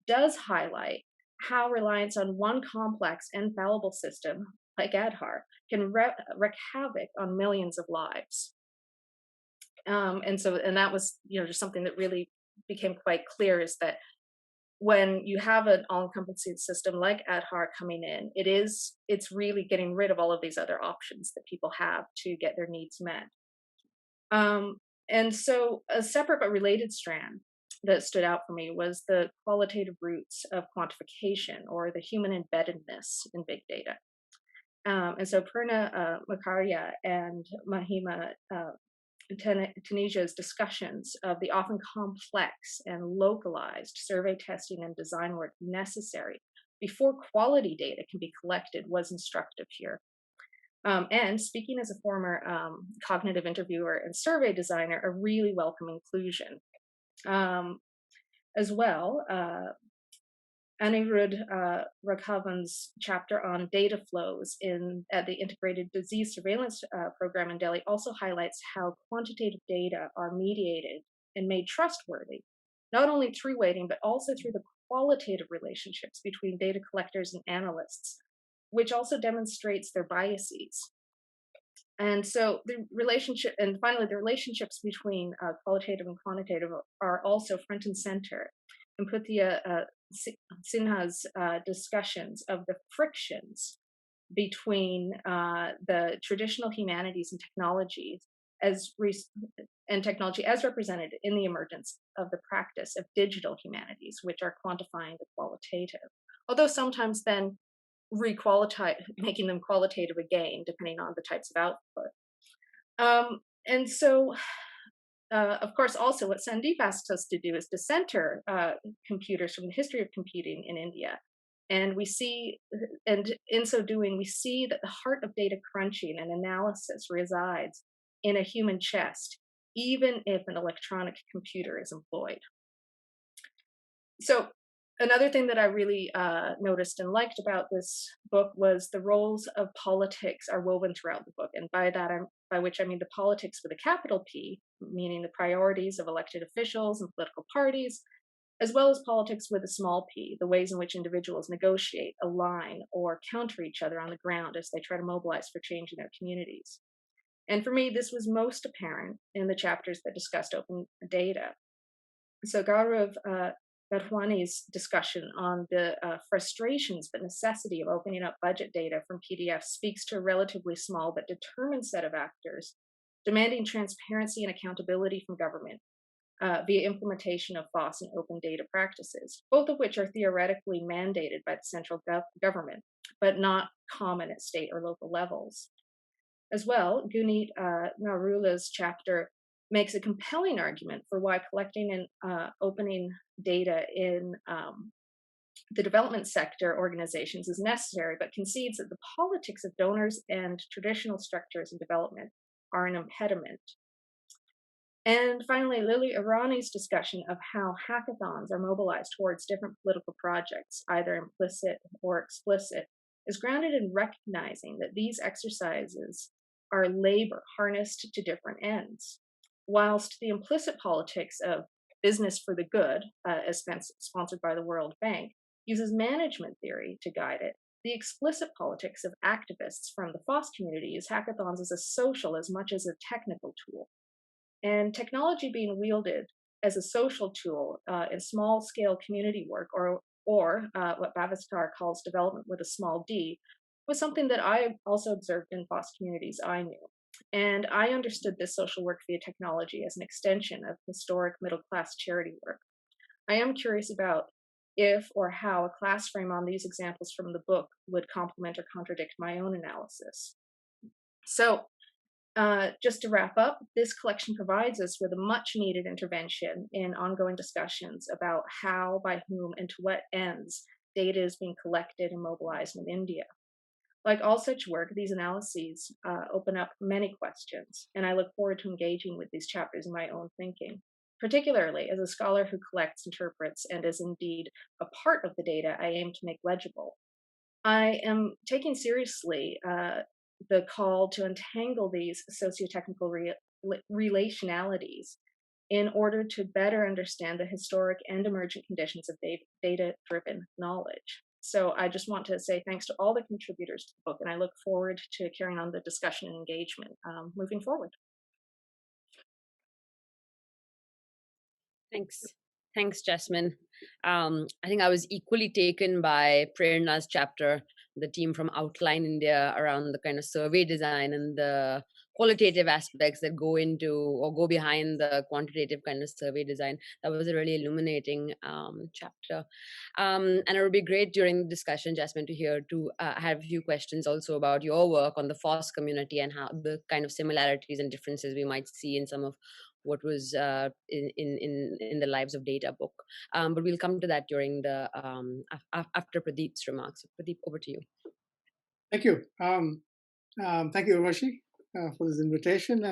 does highlight how reliance on one complex and fallible system, like Aadhaar, can wreak havoc on millions of lives. And that was, just something that really became quite clear, is that when you have an all-encompassing system like Aadhaar coming in, it's really getting rid of all of these other options that people have to get their needs met. And so a separate but related strand that stood out for me was the qualitative roots of quantification, or the human embeddedness in big data. And so Purna Makaria and Mahima Tunisia's discussions of the often complex and localized survey testing and design work necessary before quality data can be collected was instructive here. And speaking as a former cognitive interviewer and survey designer, a really welcome inclusion. As well, Anirudh Raghavan's chapter on data flows at the Integrated Disease Surveillance Program in Delhi also highlights how quantitative data are mediated and made trustworthy, not only through weighting, but also through the qualitative relationships between data collectors and analysts, which also demonstrates their biases. And so the relationship, and finally, the relationships between qualitative and quantitative are also front and center. And Puthia Sinha's discussions of the frictions between the traditional humanities and technology as represented in the emergence of the practice of digital humanities, which are quantifying the qualitative, although sometimes then making them qualitative again, depending on the types of output. And so, of course, also what Sandeep asks us to do is to center computers from the history of computing in India. And we see, and in so doing, we see that the heart of data crunching and analysis resides in a human chest, even if an electronic computer is employed. So another thing that I really noticed and liked about this book was the roles of politics are woven throughout the book. And by which I mean the politics with a capital P, meaning the priorities of elected officials and political parties, as well as politics with a small p, the ways in which individuals negotiate, align, or counter each other on the ground as they try to mobilize for change in their communities. And for me, this was most apparent in the chapters that discussed open data. So Gaurav Badhwani's discussion on the frustrations but necessity of opening up budget data from PDF speaks to a relatively small but determined set of actors demanding transparency and accountability from government via implementation of FOSS and open data practices, both of which are theoretically mandated by the central government, but not common at state or local levels. As well, Gunit Narula's chapter makes a compelling argument for why collecting and opening data in the development sector organizations is necessary, but concedes that the politics of donors and traditional structures in development are an impediment. And finally, Lily Irani's discussion of how hackathons are mobilized towards different political projects, either implicit or explicit, is grounded in recognizing that these exercises are labor harnessed to different ends. Whilst the implicit politics of business for the good, as sponsored by the World Bank, uses management theory to guide it, the explicit politics of activists from the FOSS community use hackathons as a social as much as a technical tool. And technology being wielded as a social tool in small-scale community work, or what Bhaviskar calls development with a small d, was something that I also observed in FOSS communities I knew. And I understood this social work via technology as an extension of historic middle-class charity work. I am curious about if or how a class frame on these examples from the book would complement or contradict my own analysis. So, just to wrap up, this collection provides us with a much needed intervention in ongoing discussions about how, by whom, and to what ends data is being collected and mobilized in India. Like all such work, these analyses open up many questions, and I look forward to engaging with these chapters in my own thinking, particularly as a scholar who collects, interprets, and is indeed a part of the data I aim to make legible. I am taking seriously the call to untangle these socio-technical relationalities in order to better understand the historic and emergent conditions of data-driven knowledge. So I just want to say thanks to all the contributors to the book, and I look forward to carrying on the discussion and engagement moving forward. Thanks, Jasmine. I think I was equally taken by Prerna's chapter the team from Outline India around the kind of survey design and the qualitative aspects that go into or go behind the quantitative kind of survey design. That was a really illuminating chapter. And it would be great during the discussion, Jasmine, to hear to have a few questions also about your work on the FOSS community and how the kind of similarities and differences we might see in some of what was in the Lives of Data book. But we'll come to that during the after Pradip's remarks. Pradip, over to you. Thank you. Thank you, Urvashi, for this invitation,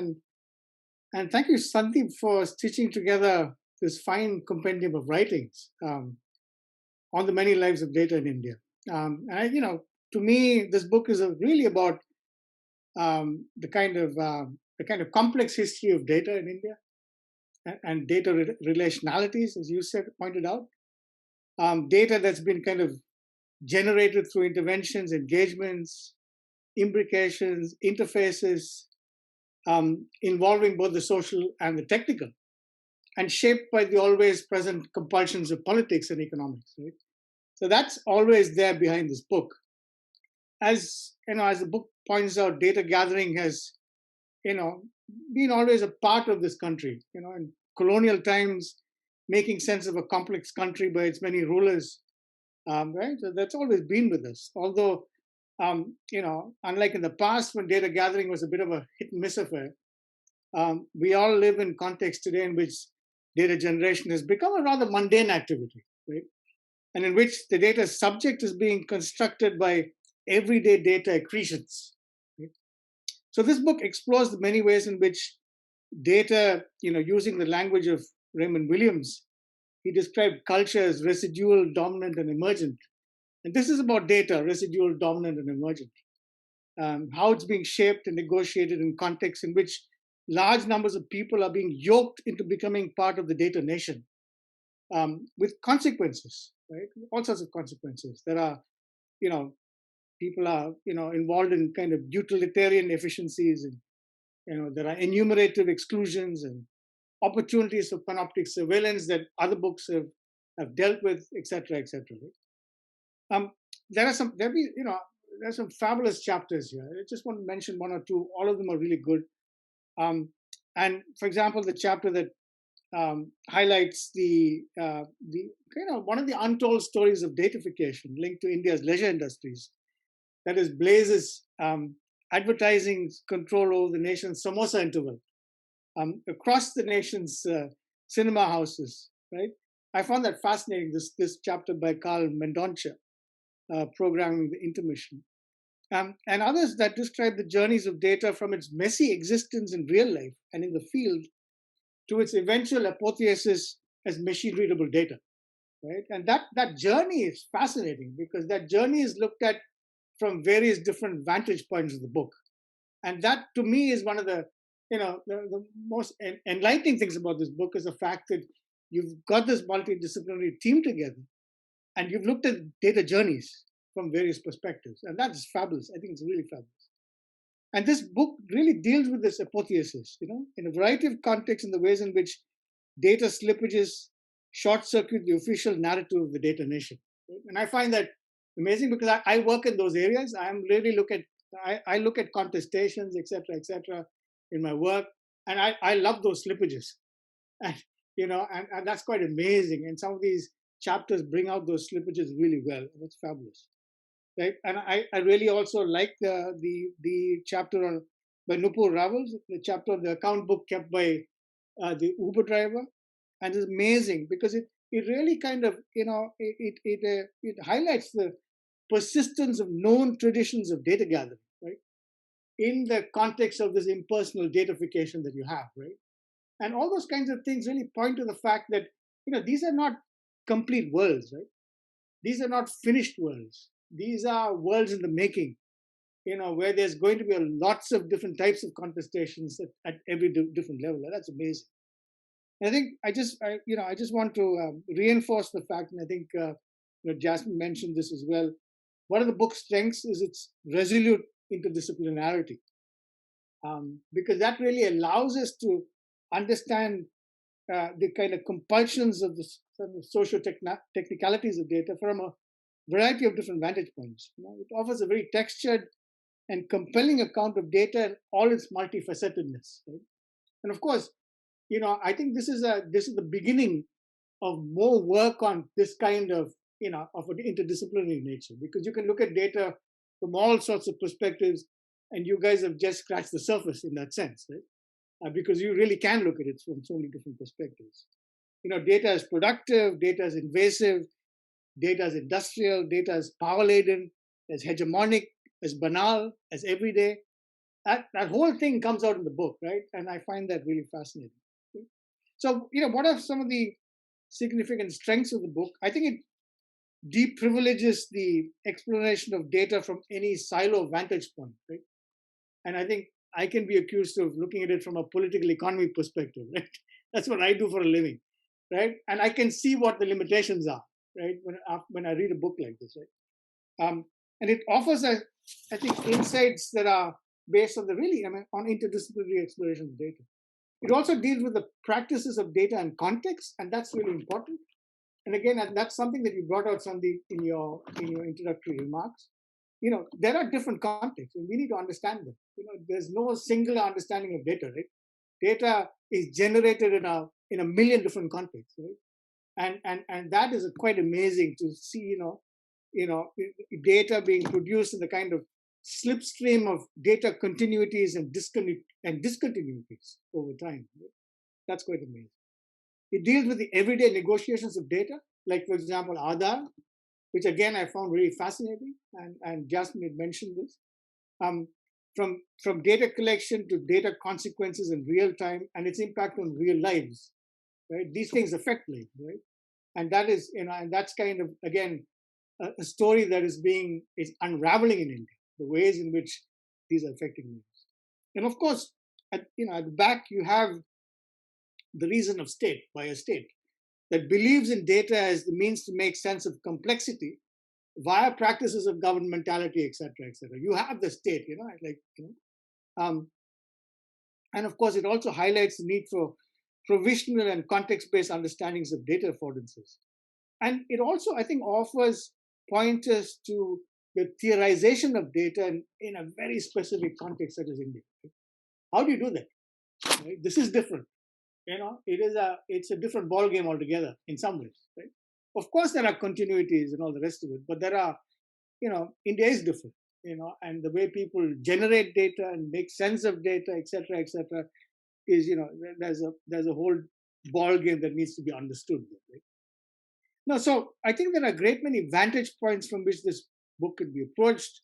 and thank you, Sandeep, for stitching together this fine compendium of writings on the many lives of data in India. And to me, this book is really about the kind of complex history of data in India and data relationalities, as you pointed out. Data that's been kind of generated through interventions, engagements, imbrications, interfaces, involving both the social and the technical, and shaped by the always present compulsions of politics and economics. Right? So that's always there behind this book. As the book points out, data gathering has, been always a part of this country. In colonial times, making sense of a complex country by its many rulers. Right? So that's always been with us. Although, unlike in the past when data gathering was a bit of a hit and miss affair, we all live in context today in which data generation has become a rather mundane activity, right? And in which the data subject is being constructed by everyday data accretions. Right? So this book explores the many ways in which data, using the language of Raymond Williams, he described culture as residual, dominant, and emergent. And this is about data, residual, dominant, and emergent. How it's being shaped and negotiated in contexts in which large numbers of people are being yoked into becoming part of the data nation, with consequences, right? All sorts of consequences. There are, people are, involved in kind of utilitarian efficiencies, and there are enumerative exclusions and opportunities for panoptic surveillance that other books have dealt with, etc., etc. Right? There are some fabulous chapters here. I just want to mention one or two. All of them are really good. And for example, the chapter that highlights the one of the untold stories of datafication linked to India's leisure industries, that is Blaze's advertising control over the nation's samosa interval across the nation's cinema houses. Right, I found that fascinating. This chapter by Carl Mendonça, Programming the Intermission, and others that describe the journeys of data from its messy existence in real life and in the field to its eventual apotheosis as machine-readable data, right? And that journey is fascinating because that journey is looked at from various different vantage points of the book. And that, to me, is one of the most enlightening things about this book is the fact that you've got this multidisciplinary team together and you've looked at data journeys from various perspectives. And that's fabulous. I think it's really fabulous. And this book really deals with this apotheosis, in a variety of contexts, in the ways in which data slippages short circuit the official narrative of the data nation. And I find that amazing because I work in those areas. I look at contestations, etc., in my work, and I love those slippages, and and that's quite amazing. And some of these chapters bring out those slippages really well, and it's fabulous. Right, and I really also like the chapter on by Nupur Ravels, the chapter on the account book kept by the Uber driver, and it's amazing because it really kind of it highlights the persistence of known traditions of data gathering, right, in the context of this impersonal datafication that you have, right, and all those kinds of things really point to the fact that these are not complete worlds, right, these are not finished worlds. These are worlds in the making, where there's going to be lots of different types of contestations at every different level. That's amazing. And I think I just want to reinforce the fact, and I think Jasmine mentioned this as well. One of the book's strengths is its resolute interdisciplinarity, because that really allows us to understand the kind of compulsions of the socio-technicalities of data from a variety of different vantage points. It offers a very textured and compelling account of data and all its multifacetedness. Right? And of course, I think this is the beginning of more work on this kind of of an interdisciplinary nature, because you can look at data from all sorts of perspectives, and you guys have just scratched the surface in that sense, right? Because you really can look at it from so many different perspectives. Data is productive, data is invasive, data is industrial, data is power laden, as hegemonic, as banal, as everyday. That whole thing comes out in the book, right? And I find that really fascinating. So, what are some of the significant strengths of the book? I think it deprivileges the exploration of data from any silo vantage point, right? And I think I can be accused of looking at it from a political economy perspective, right? That's what I do for a living, right? And I can see what the limitations are, right? When I read a book like this, right? And it offers, I think, insights that are based on on interdisciplinary exploration of data. It also deals with the practices of data and context, and that's really important. And again, that's something that you brought out, Sandeep, in your introductory remarks. There are different contexts, and we need to understand them. There's no single understanding of data, right? Data is generated in a million different contexts, right? And that is quite amazing to see, data being produced in the kind of slipstream of data continuities and discontinuities over time. Right? That's quite amazing. It deals with the everyday negotiations of data, like, for example, Yadav, which again I found really fascinating, and Jasmine had mentioned this. From data collection to data consequences in real time and its impact on real lives, right? These things affect life, right? And that is, and that's kind of, again, a story that is unraveling in India, the ways in which these are affecting lives. And of course, at the back, you have the reason of state by a state that believes in data as the means to make sense of complexity via practices of governmentality, etc., etc. You have the state, and of course, it also highlights the need for provisional and context-based understandings of data affordances. And it also, I think, offers pointers to the theorization of data in a very specific context, such as India. How do you do that? Right? This is different. It's a different ball game altogether in some ways. Right? Of course, there are continuities and all the rest of it, but there are, India is different. And the way people generate data and make sense of data, etc., etc., is, there's a whole ball game that needs to be understood. Right? Now, so I think there are a great many vantage points from which this book could be approached.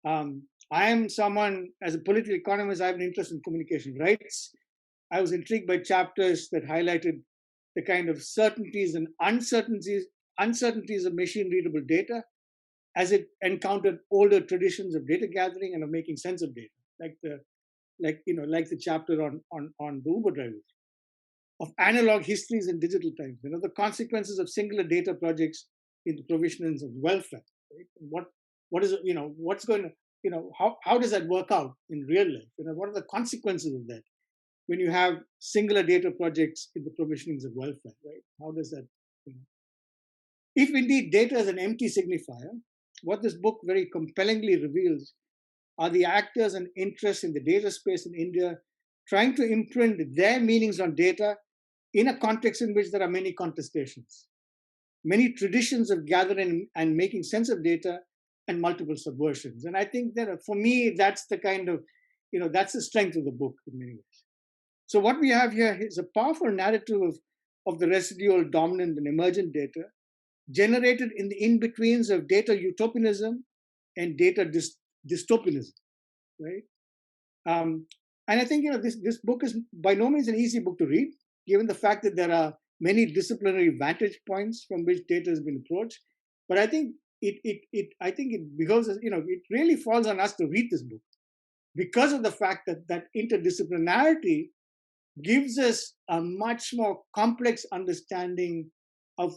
I am someone, as a political economist, I have an interest in communication rights. I was intrigued by chapters that highlighted the kind of certainties and uncertainties of machine-readable data as it encountered older traditions of data gathering and of making sense of data, like the chapter on the Uber drivers, of analog histories in digital times, the consequences of singular data projects in the provisions of welfare. Right? What is it, what's going to, how does that work out in real life? What are the consequences of that when you have singular data projects in the provisionings of welfare, right? How does that, If indeed data is an empty signifier, what this book very compellingly reveals are the actors and interests in the data space in India trying to imprint their meanings on data in a context in which there are many contestations, many traditions of gathering and making sense of data, and multiple subversions. And I think that for me, that's the kind of, that's the strength of the book in many ways. So what we have here is a powerful narrative of the residual, dominant, and emergent data generated in the in-betweens of data utopianism and data dystopianism, right? And I think, this book is by no means an easy book to read, given the fact that there are many disciplinary vantage points from which data has been approached. But I think it really falls on us to read this book because of the fact that interdisciplinarity gives us a much more complex understanding of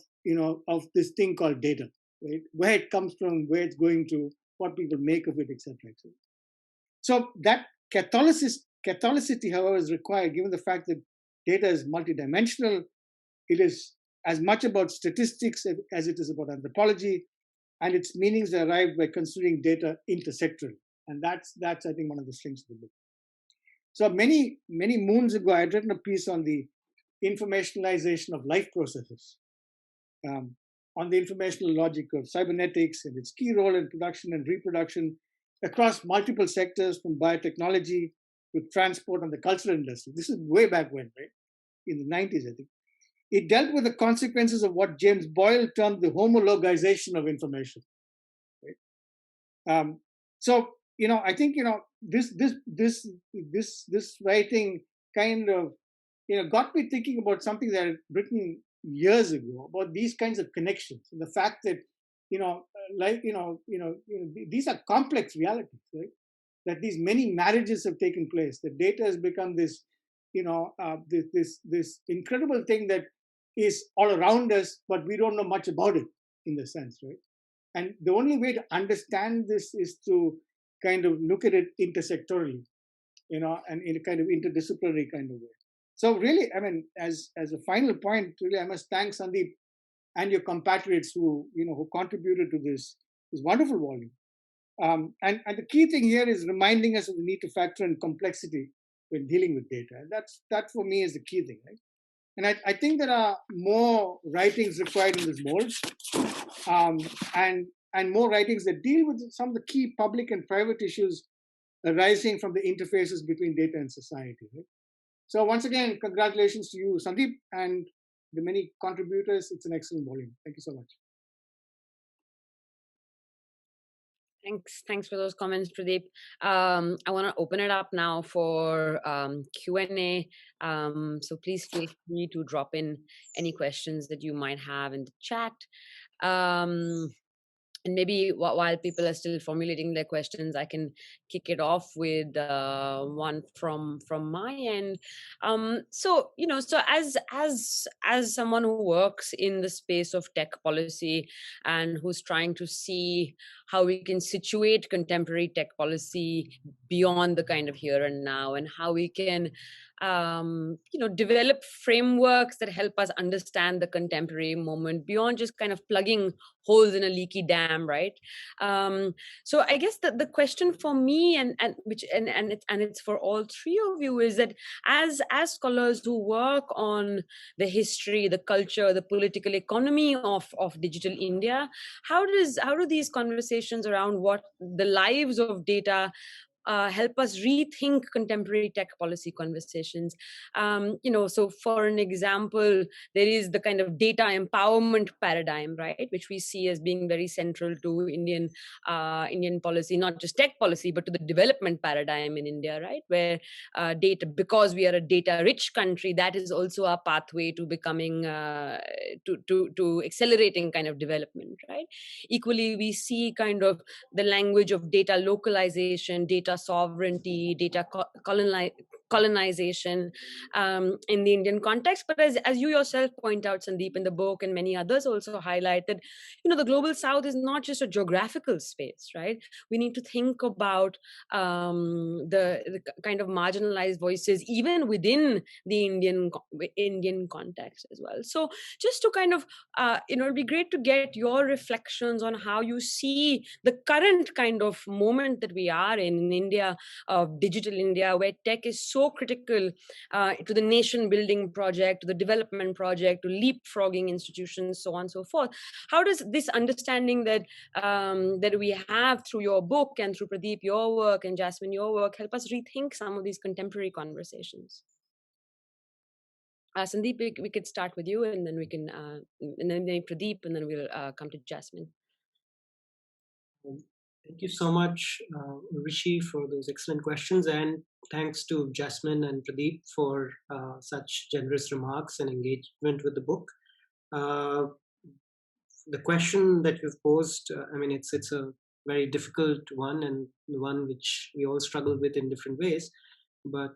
this thing called data, right? Where it comes from, where it's going to, what people make of it, etc., etc. So that Catholicity, however, is required, given the fact that data is multidimensional. It is as much about statistics as it is about anthropology. and its meanings are arrived by considering data intersectoral. And that's I think, one of the strengths of the book. So many moons ago, I had written a piece on the informationalization of life processes, on the informational logic of cybernetics and its key role in production and reproduction across multiple sectors, from biotechnology to transport and the cultural industry. This is way back when, right? In the 90s, I think. It dealt with the consequences of what James Boyle termed the homologization of information. Right? So, I think, this writing kind of, got me thinking about something that I had written years ago about these kinds of connections and the fact that, these are complex realities, right? That these many marriages have taken place. That data has become this, this incredible thing that is all around us, but we don't know much about it in the sense, right? And the only way to understand this is to kind of look at it intersectorally, and in a kind of interdisciplinary kind of way. So really, I mean, as a final point, really, I must thank Sandeep and your compatriots who contributed to this wonderful volume. And the key thing here is reminding us of the need to factor in complexity when dealing with data. And that for me is the key thing, right? And I think there are more writings required in this mold, and more writings that deal with some of the key public and private issues arising from the interfaces between data and society. Right? So once again, congratulations to you, Sandeep, and the many contributors. It's an excellent volume. Thank you so much. Thanks for those comments, Pradip. I want to open it up now for Q&A. So please feel free to drop in any questions that you might have in the chat. And maybe while people are still formulating their questions, I can kick it off with one from my end. So as someone who works in the space of tech policy and who's trying to see how we can situate contemporary tech policy beyond the kind of here and now, and how we can develop frameworks that help us understand the contemporary moment beyond just kind of plugging holes in a leaky dam, right? So I guess the question for me and it's for all three of you is that as scholars who work on the history, the culture, the political economy of digital India, how do these conversations around what the lives of data help us rethink contemporary tech policy conversations? So for an example, there is the kind of data empowerment paradigm, right, which we see as being very central to Indian policy, not just tech policy, but to the development paradigm in India, right, where data, because we are a data-rich country, that is also a pathway to becoming to accelerating kind of development, right? Equally, we see kind of the language of data localization, data sovereignty, data colonization in the Indian context. But as you yourself point out, Sandeep, in the book, and many others also highlight that, the global South is not just a geographical space, right? We need to think about the kind of marginalized voices even within the Indian context as well. So just to kind of, it'd be great to get your reflections on how you see the current kind of moment that we are in India, of digital India, where tech is so critical to the nation building project, to the development project, to leapfrogging institutions, so on and so forth. How does this understanding that that we have through your book and through Pradip, your work, and Jasmine, your work, help us rethink some of these contemporary conversations? Sandeep, we could start with you, and then we can, and then Pradip, and then we'll come to Jasmine. Thank you so much, Rishi, for those excellent questions, and thanks to Jasmine and Pradip for such generous remarks and engagement with the book. The question that you've posed, it's a very difficult one, and the one which we all struggle with in different ways. But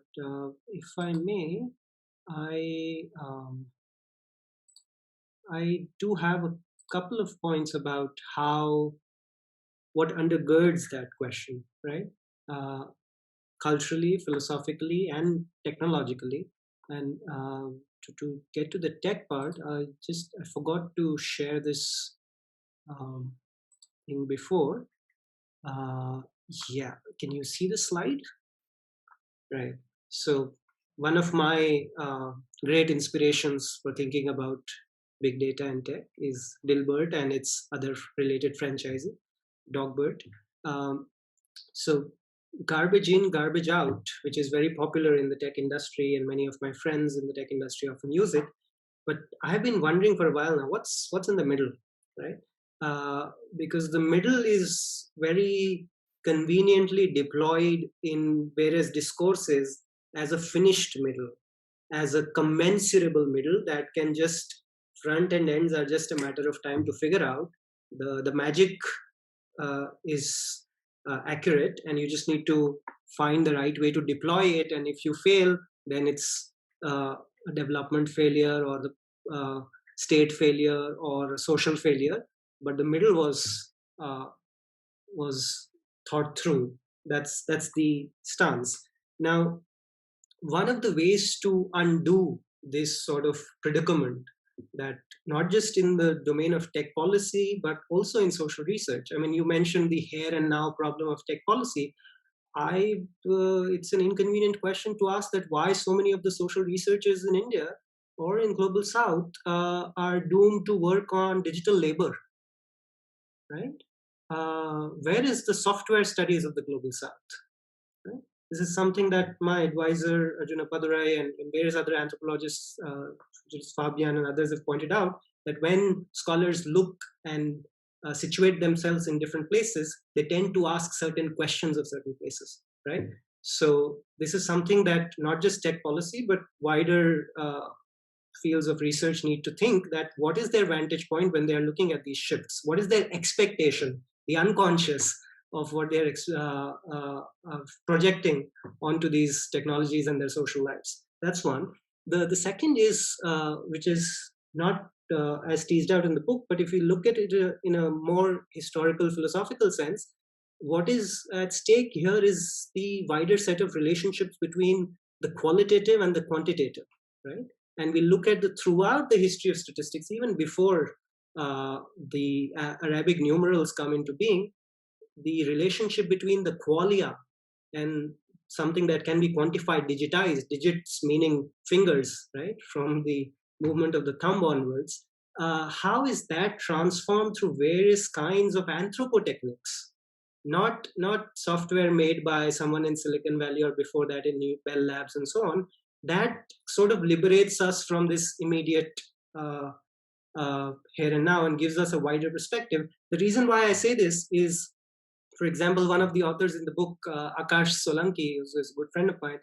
if I may, I do have a couple of points about what undergirds that question, right? Culturally, philosophically, and technologically. And to get to the tech part, I forgot to share this in before. Yeah, can you see the slide? Right. So one of my great inspirations for thinking about big data and tech is Dilbert and its other related franchise, Dogberт. So garbage in, garbage out, which is very popular in the tech industry, and many of my friends in the tech industry often use it. But I've been wondering for a while now, what's in the middle, right? Because the middle is very conveniently deployed in various discourses as a finished middle, as a commensurable middle that can just front and ends are just a matter of time to figure out. The magic is accurate, and you just need to find the right way to deploy it. And if you fail, then it's a development failure, or the state failure, or a social failure. But the middle was thought through. That's the stance. Now, one of the ways to undo this sort of predicament, that not just in the domain of tech policy but also in social research. I mean, you mentioned the here and now problem of tech policy. It's an inconvenient question to ask that why so many of the social researchers in India or in global South are doomed to work on digital labor, right? Where is the software studies of the global South? Right? This is something that my advisor Arjuna Padurai and various other anthropologists, Fabian and others, have pointed out, that when scholars look and situate themselves in different places, they tend to ask certain questions of certain places, right? So this is something that not just tech policy, but wider fields of research need to think, that what is their vantage point when they are looking at these shifts? What is their expectation, the unconscious of what they're projecting onto these technologies and their social lives? That's one. The second is, which is not as teased out in the book, but if you look at it in a more historical, philosophical sense, what is at stake here is the wider set of relationships between the qualitative and the quantitative, right? And we look at throughout the history of statistics, even before the Arabic numerals come into being, the relationship between the qualia and something that can be quantified, digitized, digits meaning fingers, right, from the movement of the thumb onwards, how is that transformed through various kinds of anthropotechniques? Not software made by someone in Silicon Valley or before that in New Bell Labs and so on. That sort of liberates us from this immediate here and now and gives us a wider perspective. The reason why I say this is, for example, one of the authors in the book, Akash Solanki, who's a good friend of mine,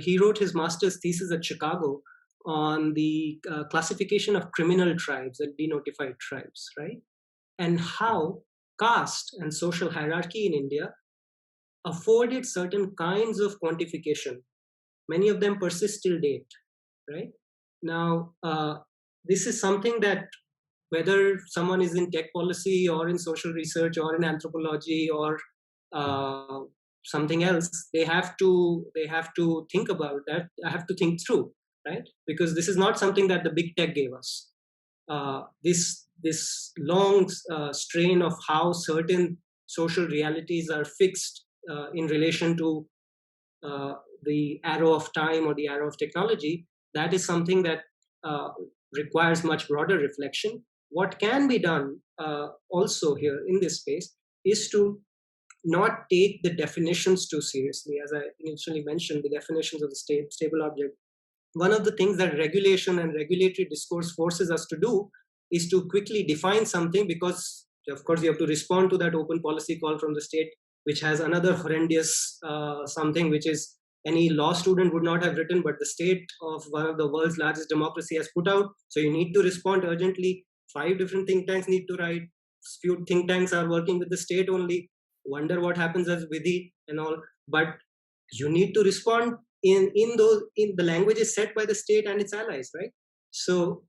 he wrote his master's thesis at Chicago on the classification of criminal tribes and denotified tribes, right? And how caste and social hierarchy in India afforded certain kinds of quantification. Many of them persist till date, right? Now, this is something that, whether someone is in tech policy or in social research or in anthropology or something else, they have to think about that. I have to think through, right? Because this is not something that the big tech gave us. This long strain of how certain social realities are fixed in relation to the arrow of time or the arrow of technology, that is something that requires much broader reflection. What can be done also here in this space is to not take the definitions too seriously. As I initially mentioned, the definitions of the stable object. One of the things that regulation and regulatory discourse forces us to do is to quickly define something, because of course you have to respond to that open policy call from the state, which has another horrendous something, which is any law student would not have written, but the state of one of the world's largest democracy has put out. So you need to respond urgently. 5 different think tanks need to write. Few think tanks are working with the state only. Wonder what happens as Vidhi and all. But you need to respond in the languages set by the state and its allies, right? So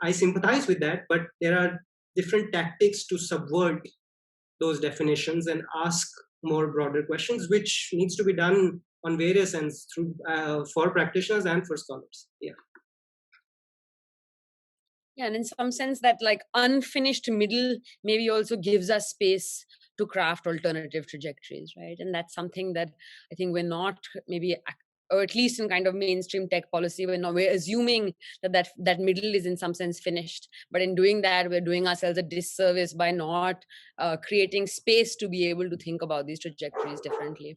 I sympathize with that, but there are different tactics to subvert those definitions and ask more broader questions, which needs to be done on various ends through for practitioners and for scholars. Yeah. Yeah, and in some sense that like unfinished middle maybe also gives us space to craft alternative trajectories, right? And that's something that I think we're not maybe, or at least in kind of mainstream tech policy, we're assuming that middle is in some sense finished. But in doing that, we're doing ourselves a disservice by not creating space to be able to think about these trajectories differently.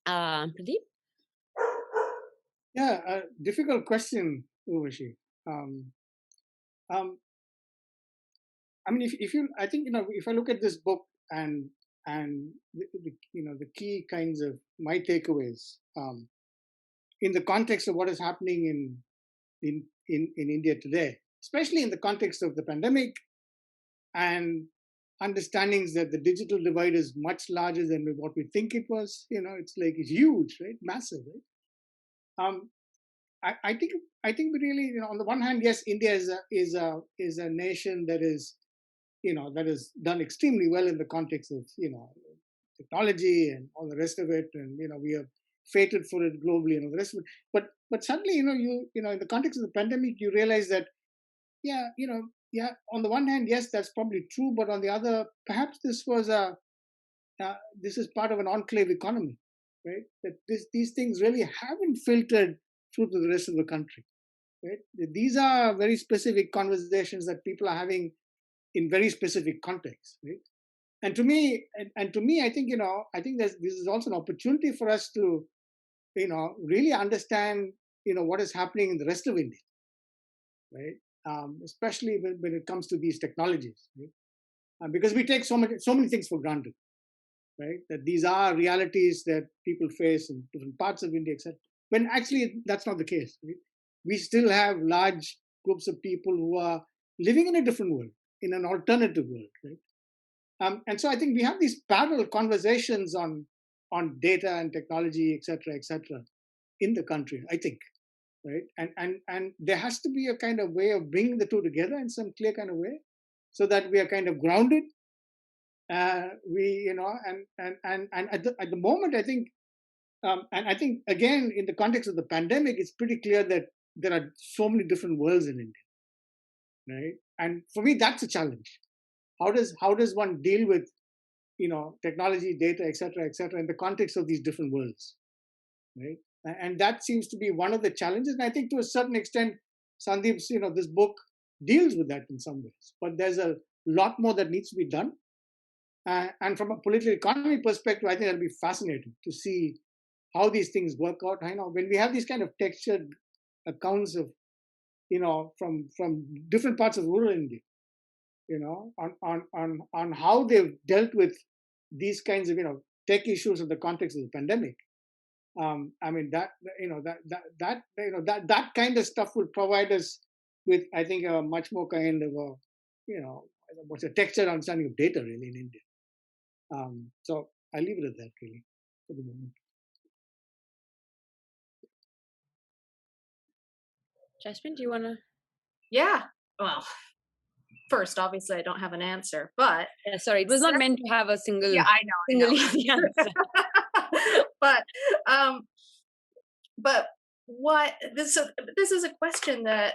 Pradeep? Yeah, a difficult question, Urvashi. Um, um, I mean, if you, I think, if I look at this book and the key kinds of my takeaways in the context of what is happening in India today, especially in the context of the pandemic and understandings that the digital divide is much larger than what we think it was. It's huge, right? Massive, right? I think we really, on the one hand, yes, India is a nation that has done extremely well in the context of technology and all the rest of it, and we are fated for it globally and all the rest of it. But suddenly, in the context of the pandemic, you realize that on the one hand, yes, that's probably true, but on the other, perhaps this is part of an enclave economy, right? That these things really haven't filtered through to the rest of the country, right? These are very specific conversations that people are having in very specific contexts, right? And to me, I think this is also an opportunity for us to really understand what is happening in the rest of India, right? Especially when it comes to these technologies, right? Because we take so many things for granted, right? That these are realities that people face in different parts of India, etc. When actually that's not the case, right? We still have large groups of people who are living in a different world, in an alternative world, right? And so I think we have these parallel conversations on data and technology, etc., in the country, I think, right? And there has to be a kind of way of bringing the two together in some clear kind of way, so that we are kind of grounded. And at the moment, I think, and I think again in the context of the pandemic, it's pretty clear that there are so many different worlds in India, right? And for me, that's a challenge. How does one deal with technology, data, etc., in the context of these different worlds, right? And that seems to be one of the challenges. And I think to a certain extent, Sandeep's, this book deals with that in some ways. But there's a lot more that needs to be done. And from a political economy perspective, I think that'll be fascinating to see how these things work out. I know when we have these kind of textured accounts of, from different parts of rural India, on how they've dealt with these kinds of tech issues in the context of the pandemic. I mean that kind of stuff will provide us with, I think, a much more kind of what's a textured understanding of data really in India. So I leave it at that really for the moment. Jasmine, do you want to? Yeah. Well, first, obviously, I don't have an answer, but Sorry, it was not meant to have a single. Yeah, I know. Easy answer. but what this is a question that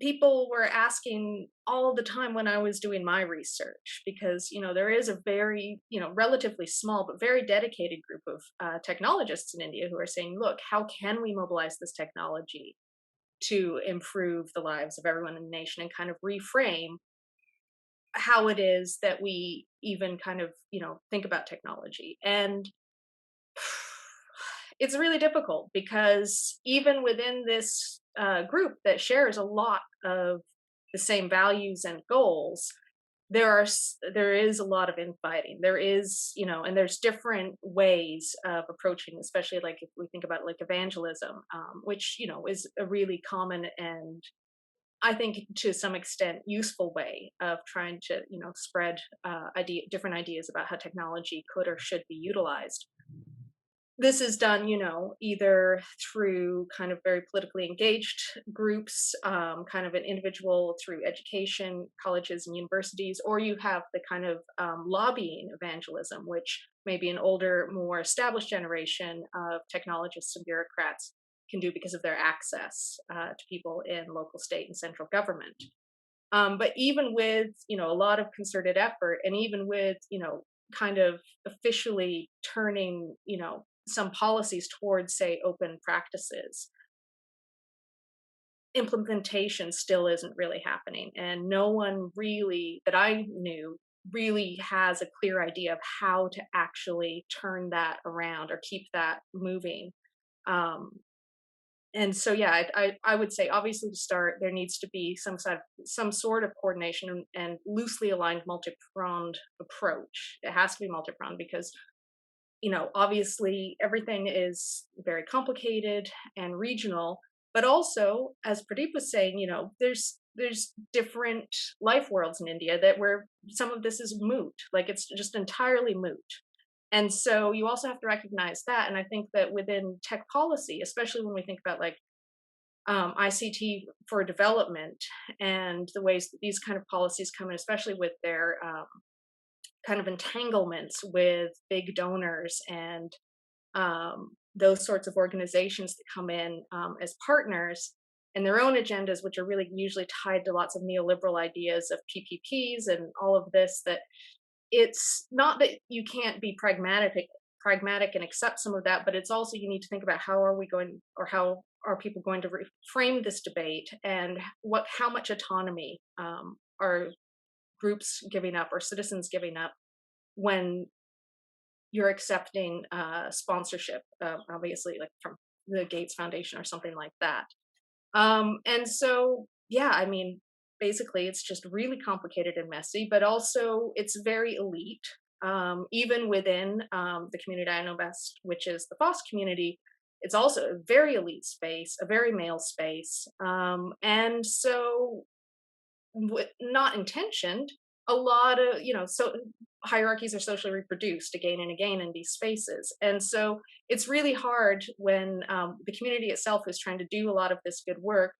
people were asking all the time when I was doing my research, because there is a very relatively small but very dedicated group of technologists in India who are saying, look, how can we mobilize this technology to improve the lives of everyone in the nation and kind of reframe how it is that we even kind of think about technology. And it's really difficult because even within this group that shares a lot of the same values and goals, there is a lot of infighting. There is, and there's different ways of approaching, especially like if we think about like evangelism, which is a really common and I think to some extent useful way of trying to spread different ideas about how technology could or should be utilized. This is done, either through kind of very politically engaged groups, kind of an individual through education, colleges and universities, or you have the kind of lobbying evangelism, which maybe an older, more established generation of technologists and bureaucrats can do because of their access to people in local, state, and central government. But even with, a lot of concerted effort, and even with, kind of officially turning, some policies towards, say, open practices, implementation still isn't really happening. And no one really, that I knew, really has a clear idea of how to actually turn that around or keep that moving. Um, and so, yeah, I would say, obviously, to start, there needs to be some sort of coordination and loosely aligned, multi-pronged approach. It has to be multi-pronged because, obviously everything is very complicated and regional, but also, as Pradip was saying, there's different life worlds in India that where some of this is moot, like it's just entirely moot. And so you also have to recognize that. And I think that within tech policy, especially when we think about like ICT for development and the ways that these kind of policies come in, especially with their kind of entanglements with big donors and those sorts of organizations that come in as partners and their own agendas, which are really usually tied to lots of neoliberal ideas of PPPs and all of this, that it's not that you can't be pragmatic and accept some of that, but it's also you need to think about how are we going, or how are people going to frame this debate, and how much autonomy are groups giving up or citizens giving up when you're accepting sponsorship, obviously, like from the Gates Foundation or something like that. And so, yeah, I mean, basically, it's just really complicated and messy, but also it's very elite. Even within the community I know best, which is the FOSS community, it's also a very elite space, a very male space. And so, not intentioned, a lot of, so hierarchies are socially reproduced again and again in these spaces. And so it's really hard when the community itself is trying to do a lot of this good work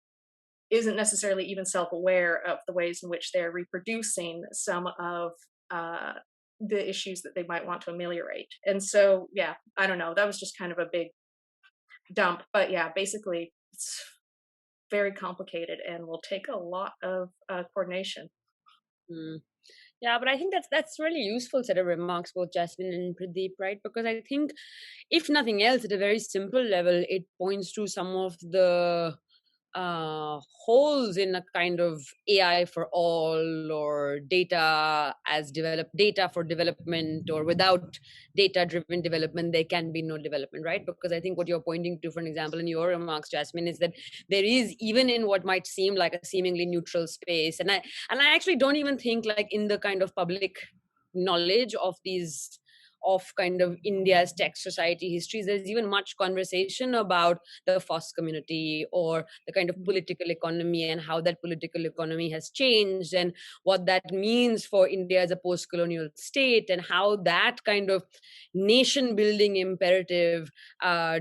isn't necessarily even self-aware of the ways in which they're reproducing some of the issues that they might want to ameliorate. And so, yeah, I don't know, that was just kind of a big dump, but yeah, basically it's very complicated and will take a lot of coordination. Yeah, but I think that's really useful set of remarks, both Jasmine and Pradeep, right? Because I think, if nothing else, at a very simple level, it points to some of the holes in a kind of AI for all, or data for development, or without data driven development there can be no development, right? Because I think what you're pointing to, for an example, in your remarks, Jasmine, is that there is, even in what might seem like a seemingly neutral space, and I actually don't even think, like, in the kind of public knowledge of kind of India's tech society histories, there's even much conversation about the FOSS community, or the kind of political economy, and how that political economy has changed, and what that means for India as a post-colonial state, and how that kind of nation building imperative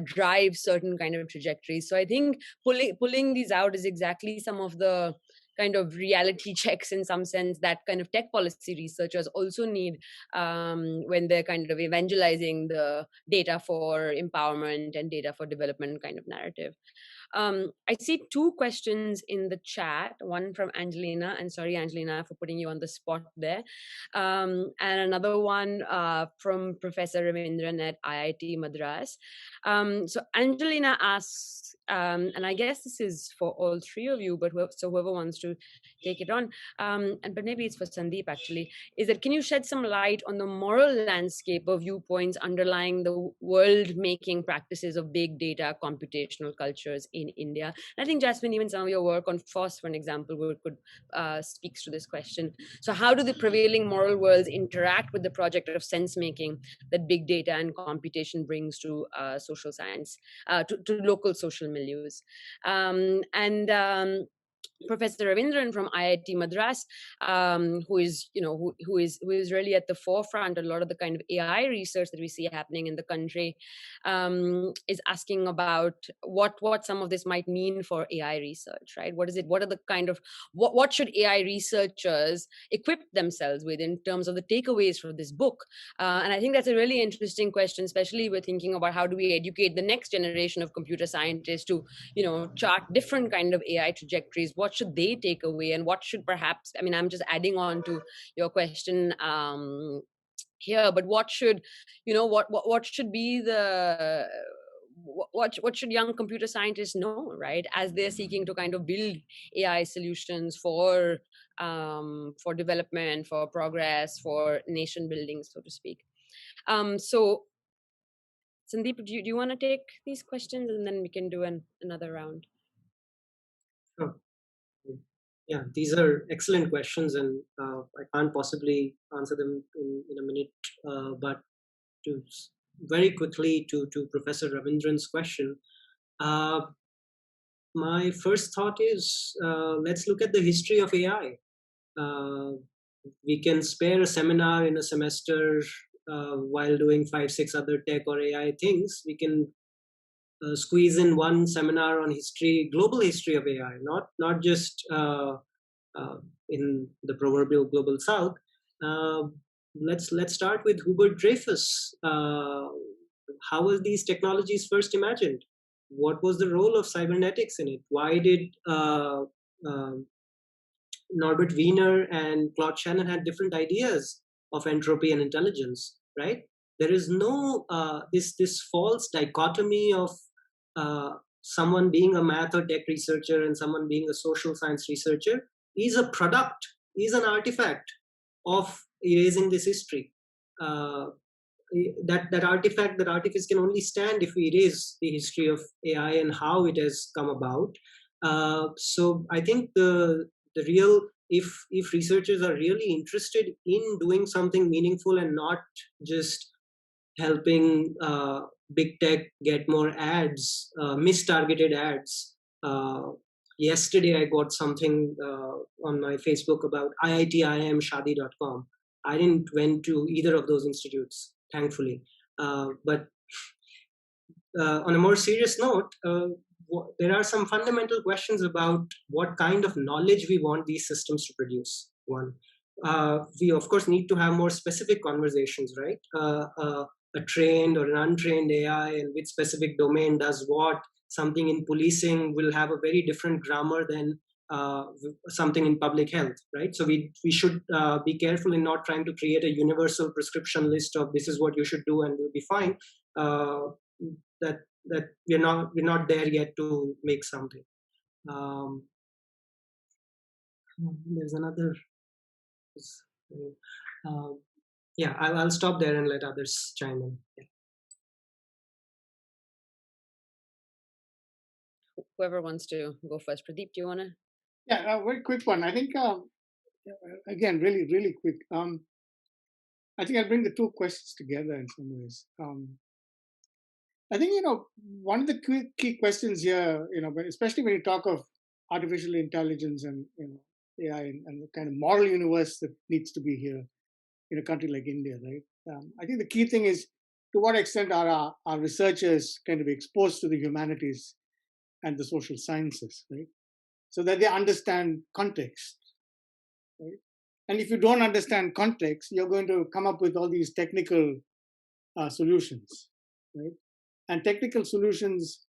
drives certain kind of trajectories. So I think pulling these out is exactly some of the kind of reality checks, in some sense, that kind of tech policy researchers also need when they're kind of evangelizing the data for empowerment and data for development kind of narrative. I see two questions in the chat, one from Angelina, and sorry, Angelina, for putting you on the spot there, and another one from Professor Ravindran at IIT Madras. So Angelina asks, and I guess this is for all three of you, but whoever wants to take it on, but maybe it's for Sandeep actually, is that, can you shed some light on the moral landscape of viewpoints underlying the world-making practices of big data computational cultures in India? And I think, Jasmine, even some of your work on FOSS, for an example, speaks to this question. So how do the prevailing moral worlds interact with the project of sense-making that big data and computation brings to social science, to local social milieus? Professor Ravindran from IIT Madras, who is really at the forefront of a lot of the kind of AI research that we see happening in the country, is asking about what some of this might mean for AI research, right? What are the kind of what should AI researchers equip themselves with in terms of the takeaways from this book? And I think that's a really interesting question, especially we're thinking about how do we educate the next generation of computer scientists to chart different kind of AI trajectories. what should they take away, and what should perhaps, I mean, I'm just adding on to your question here, but what should, what should be the what should young computer scientists know, right, as they're seeking to kind of build AI solutions for development, for progress, for nation building, so to speak. So Sandeep, do you want to take these questions, and then we can do another round? Sure. Yeah, these are excellent questions, and I can't possibly answer them in a minute. But to very quickly to Professor Ravindran's question, my first thought is let's look at the history of AI. We can spare a seminar in a semester while doing 5-6 other tech or AI things. We can squeeze in one seminar on global history of AI, not just in the proverbial global south. Let's start with Hubert Dreyfus. How were these technologies first imagined? What was the role of cybernetics in it? Why did Norbert Wiener and Claude Shannon had different ideas of entropy and intelligence? Right? There is no this false dichotomy of someone being a math or tech researcher and someone being a social science researcher. Is a product, is an artifact of erasing this history. That artifice can only stand if we erase the history of AI and how it has come about. So I think the real, if researchers are really interested in doing something meaningful and not just helping big tech get more ads, mistargeted ads. Yesterday, I got something on my Facebook about IITIMshadi.com. I didn't went to either of those institutes, thankfully. But on a more serious note, there are some fundamental questions about what kind of knowledge we want these systems to produce. One, we of course need to have more specific conversations, right? A trained or an untrained AI and which specific domain does what. Something in policing will have a very different grammar than something in public health, right? So we should be careful in not trying to create a universal prescription list of this is what you should do and you'll be fine. That we're not there yet to make something. There's another. Yeah, I'll stop there and let others chime in. Yeah. Whoever wants to go first. Pradip, do you want to? Yeah, a very quick one. I think, again, really, really quick. I think I'll bring the two questions together in some ways. I think, one of the key questions here, especially when you talk of artificial intelligence and, AI and the kind of moral universe that needs to be here in a country like India, right? I think the key thing is to what extent are our researchers kind of exposed to the humanities and the social sciences, right? So that they understand context, right? And if you don't understand context, you're going to come up with all these technical solutions, right? And technical solutions,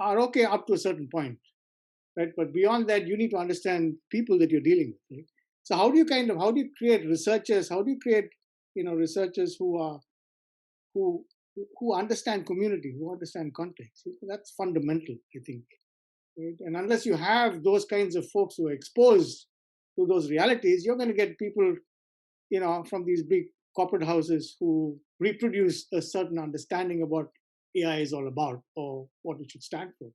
are okay up to a certain point, right? But beyond that, you need to understand people that you're dealing with, right? So how do you create researchers? How do you create, researchers who understand community, who understand context? That's fundamental, I think. Right? And unless you have those kinds of folks who are exposed to those realities, you're going to get people, from these big corporate houses who reproduce a certain understanding of what AI is all about or what it should stand for.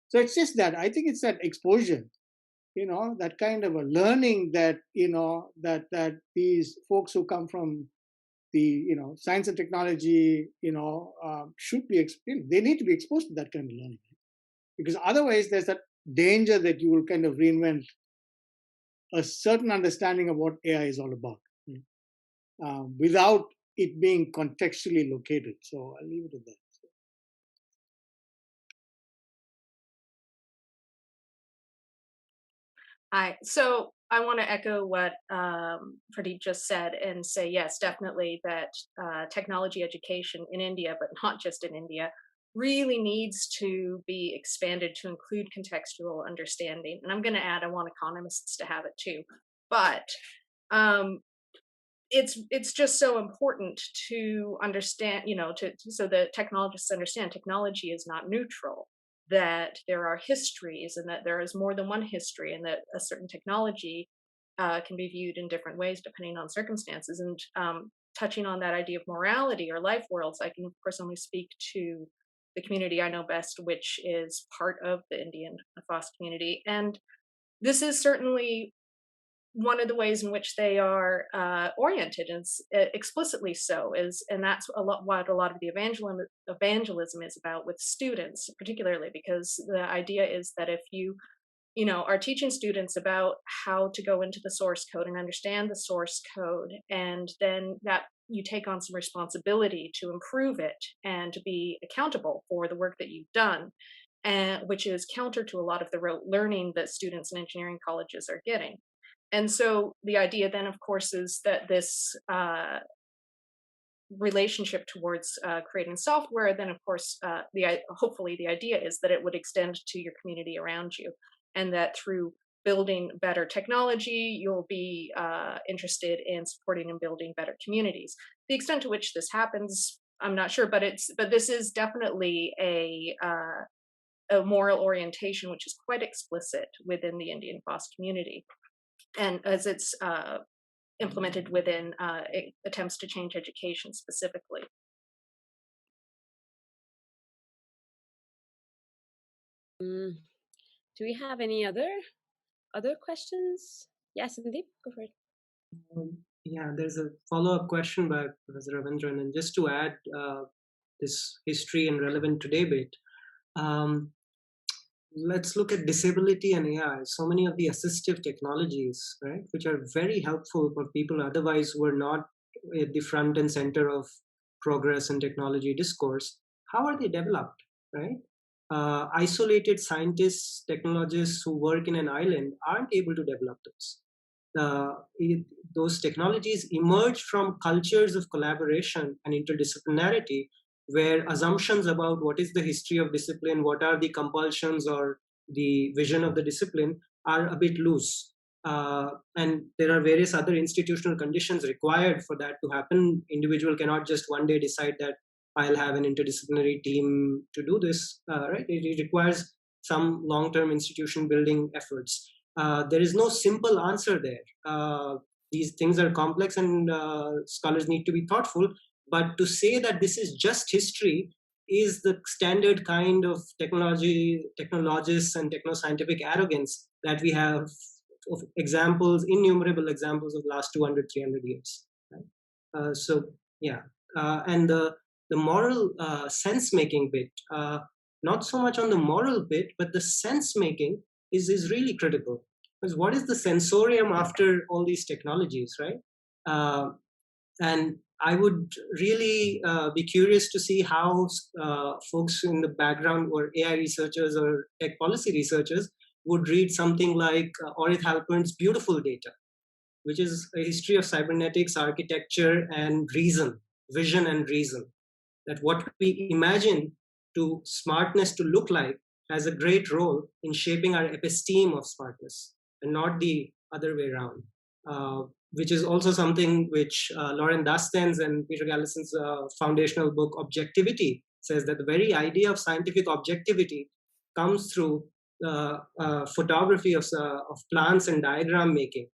So it's just that, I think it's that exposure, that kind of a learning that, that these folks who come from the, science and technology, should be, they need to be exposed to that kind of learning. Because otherwise there's that danger that you will kind of reinvent a certain understanding of what AI is all about, without it being contextually located. So I'll leave it at that. So I want to echo what Pradip just said and say, yes, definitely that technology education in India, but not just in India, really needs to be expanded to include contextual understanding. And I'm going to add, I want economists to have it too. But it's just so important to understand, so that technologists understand technology is not neutral, that there are histories and that there is more than one history, and that a certain technology can be viewed in different ways depending on circumstances. And touching on that idea of morality or life worlds, I can of course only speak to the community I know best, which is part of the Indian FOSS community. And this is certainly one of the ways in which they are oriented, and explicitly so, and that's what a lot of the evangelism is about with students, particularly because the idea is that if you are teaching students about how to go into the source code and understand the source code, and then that you take on some responsibility to improve it and to be accountable for the work that you've done, and which is counter to a lot of the rote learning that students in engineering colleges are getting. And so the idea then, of course, is that this relationship towards creating software, then of course, hopefully the idea is that it would extend to your community around you, and that through building better technology, you'll be interested in supporting and building better communities. The extent to which this happens, I'm not sure, but this is definitely a moral orientation which is quite explicit within the Indian FOSS community, and as it's implemented within attempts to change education specifically. Do we have any other questions? Yes, Sandeep, go for it. Yeah, there's a follow-up question by Professor Ravindran, and just to add this history and relevant today bit, let's look at disability and AI. So many of the assistive technologies, right, which are very helpful for people otherwise who are not at the front and center of progress and technology discourse. How are they developed, right? Isolated scientists, technologists who work in an island aren't able to develop those. Those technologies emerge from cultures of collaboration and interdisciplinarity, where assumptions about what is the history of discipline, what are the compulsions or the vision of the discipline are a bit loose. And there are various other institutional conditions required for that to happen. Individual cannot just one day decide that I'll have an interdisciplinary team to do this, right? It requires some long-term institution building efforts. There is no simple answer there. These things are complex, and scholars need to be thoughtful. But to say that this is just history is the standard kind of technologists and techno-scientific arrogance that we have of examples, innumerable examples of last 200, 300 years. Right? And the moral sense-making bit, not so much on the moral bit, but the sense-making is really critical. Because what is the sensorium after all these technologies, right? And I would really be curious to see how folks in the background or AI researchers or tech policy researchers would read something like Orith Halpern's Beautiful Data, which is a history of cybernetics, architecture, and reason, vision and reason. That what we imagine to smartness to look like has a great role in shaping our episteme of smartness, and not the other way around. Which is also something which Lauren Dustens and Peter Gallison's foundational book, Objectivity, says that the very idea of scientific objectivity comes through photography of plants and diagram making,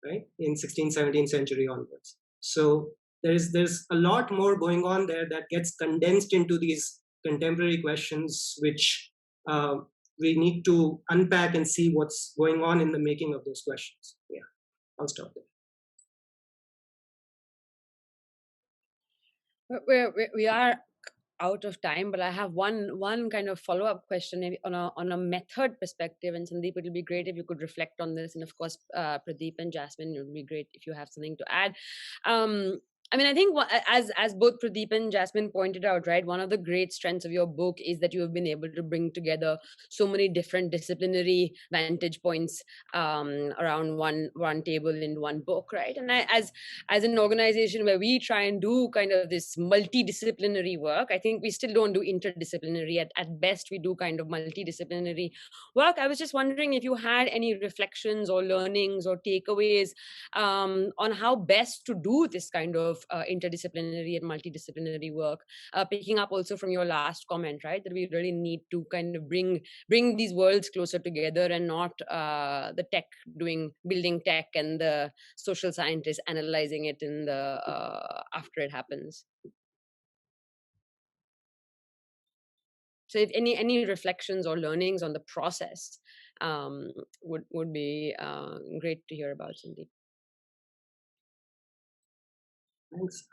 right, in 16th, 17th century onwards. So there's a lot more going on there that gets condensed into these contemporary questions, which we need to unpack and see what's going on in the making of those questions. Yeah, I'll stop there. We are out of time, but I have one kind of follow-up question, maybe on a method perspective. And Sandeep, it would be great if you could reflect on this. And of course, Pradip and Jasmine, it would be great if you have something to add. I mean, I think as both Pradip and Jasmine pointed out, right, one of the great strengths of your book is that you have been able to bring together so many different disciplinary vantage points around one table in one book, right? And as an organization where we try and do kind of this multidisciplinary work, I think we still don't do interdisciplinary. At best, we do kind of multidisciplinary work. I was just wondering if you had any reflections or learnings or takeaways on how best to do this kind of interdisciplinary and multidisciplinary work, picking up also from your last comment, right, that we really need to kind of bring these worlds closer together, and not the tech building tech and the social scientists analyzing it in the after it happens. So if any reflections or learnings on the process would be great to hear about, Sandeep. Thanks.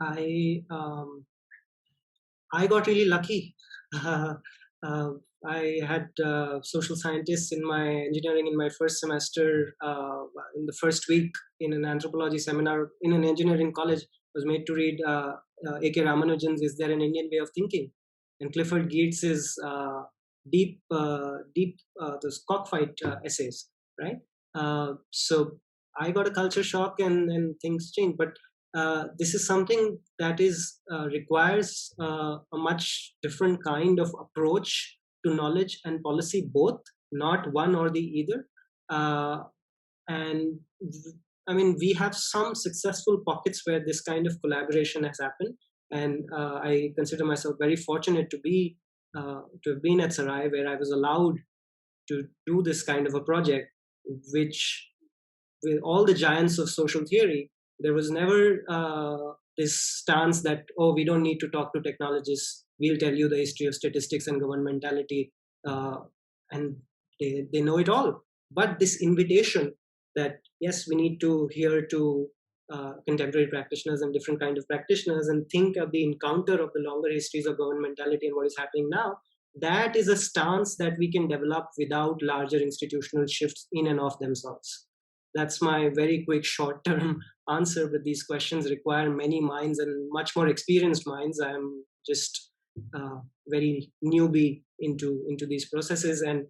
I got really lucky. I had social scientists in my engineering in my first semester. In the first week in an anthropology seminar in an engineering college, I was made to read A.K. Ramanujan's "Is There an Indian Way of Thinking?" and Clifford Geertz's deep those cockfight essays. Right. So I got a culture shock, and things changed. But this is something that requires a much different kind of approach to knowledge and policy, both, not one or the either. And I mean, we have some successful pockets where this kind of collaboration has happened, and I consider myself very fortunate to have been at Sarai, where I was allowed to do this kind of a project, which, with all the giants of social theory, there was never this stance that, oh, we don't need to talk to technologists, we'll tell you the history of statistics and governmentality, and they know it all. But this invitation that, yes, we need to hear to contemporary practitioners and different kind of practitioners and think of the encounter of the longer histories of governmentality and what is happening now, that is a stance that we can develop without larger institutional shifts in and of themselves. That's my very quick short-term answer, but these questions require many minds and much more experienced minds. I'm just very newbie into these processes, and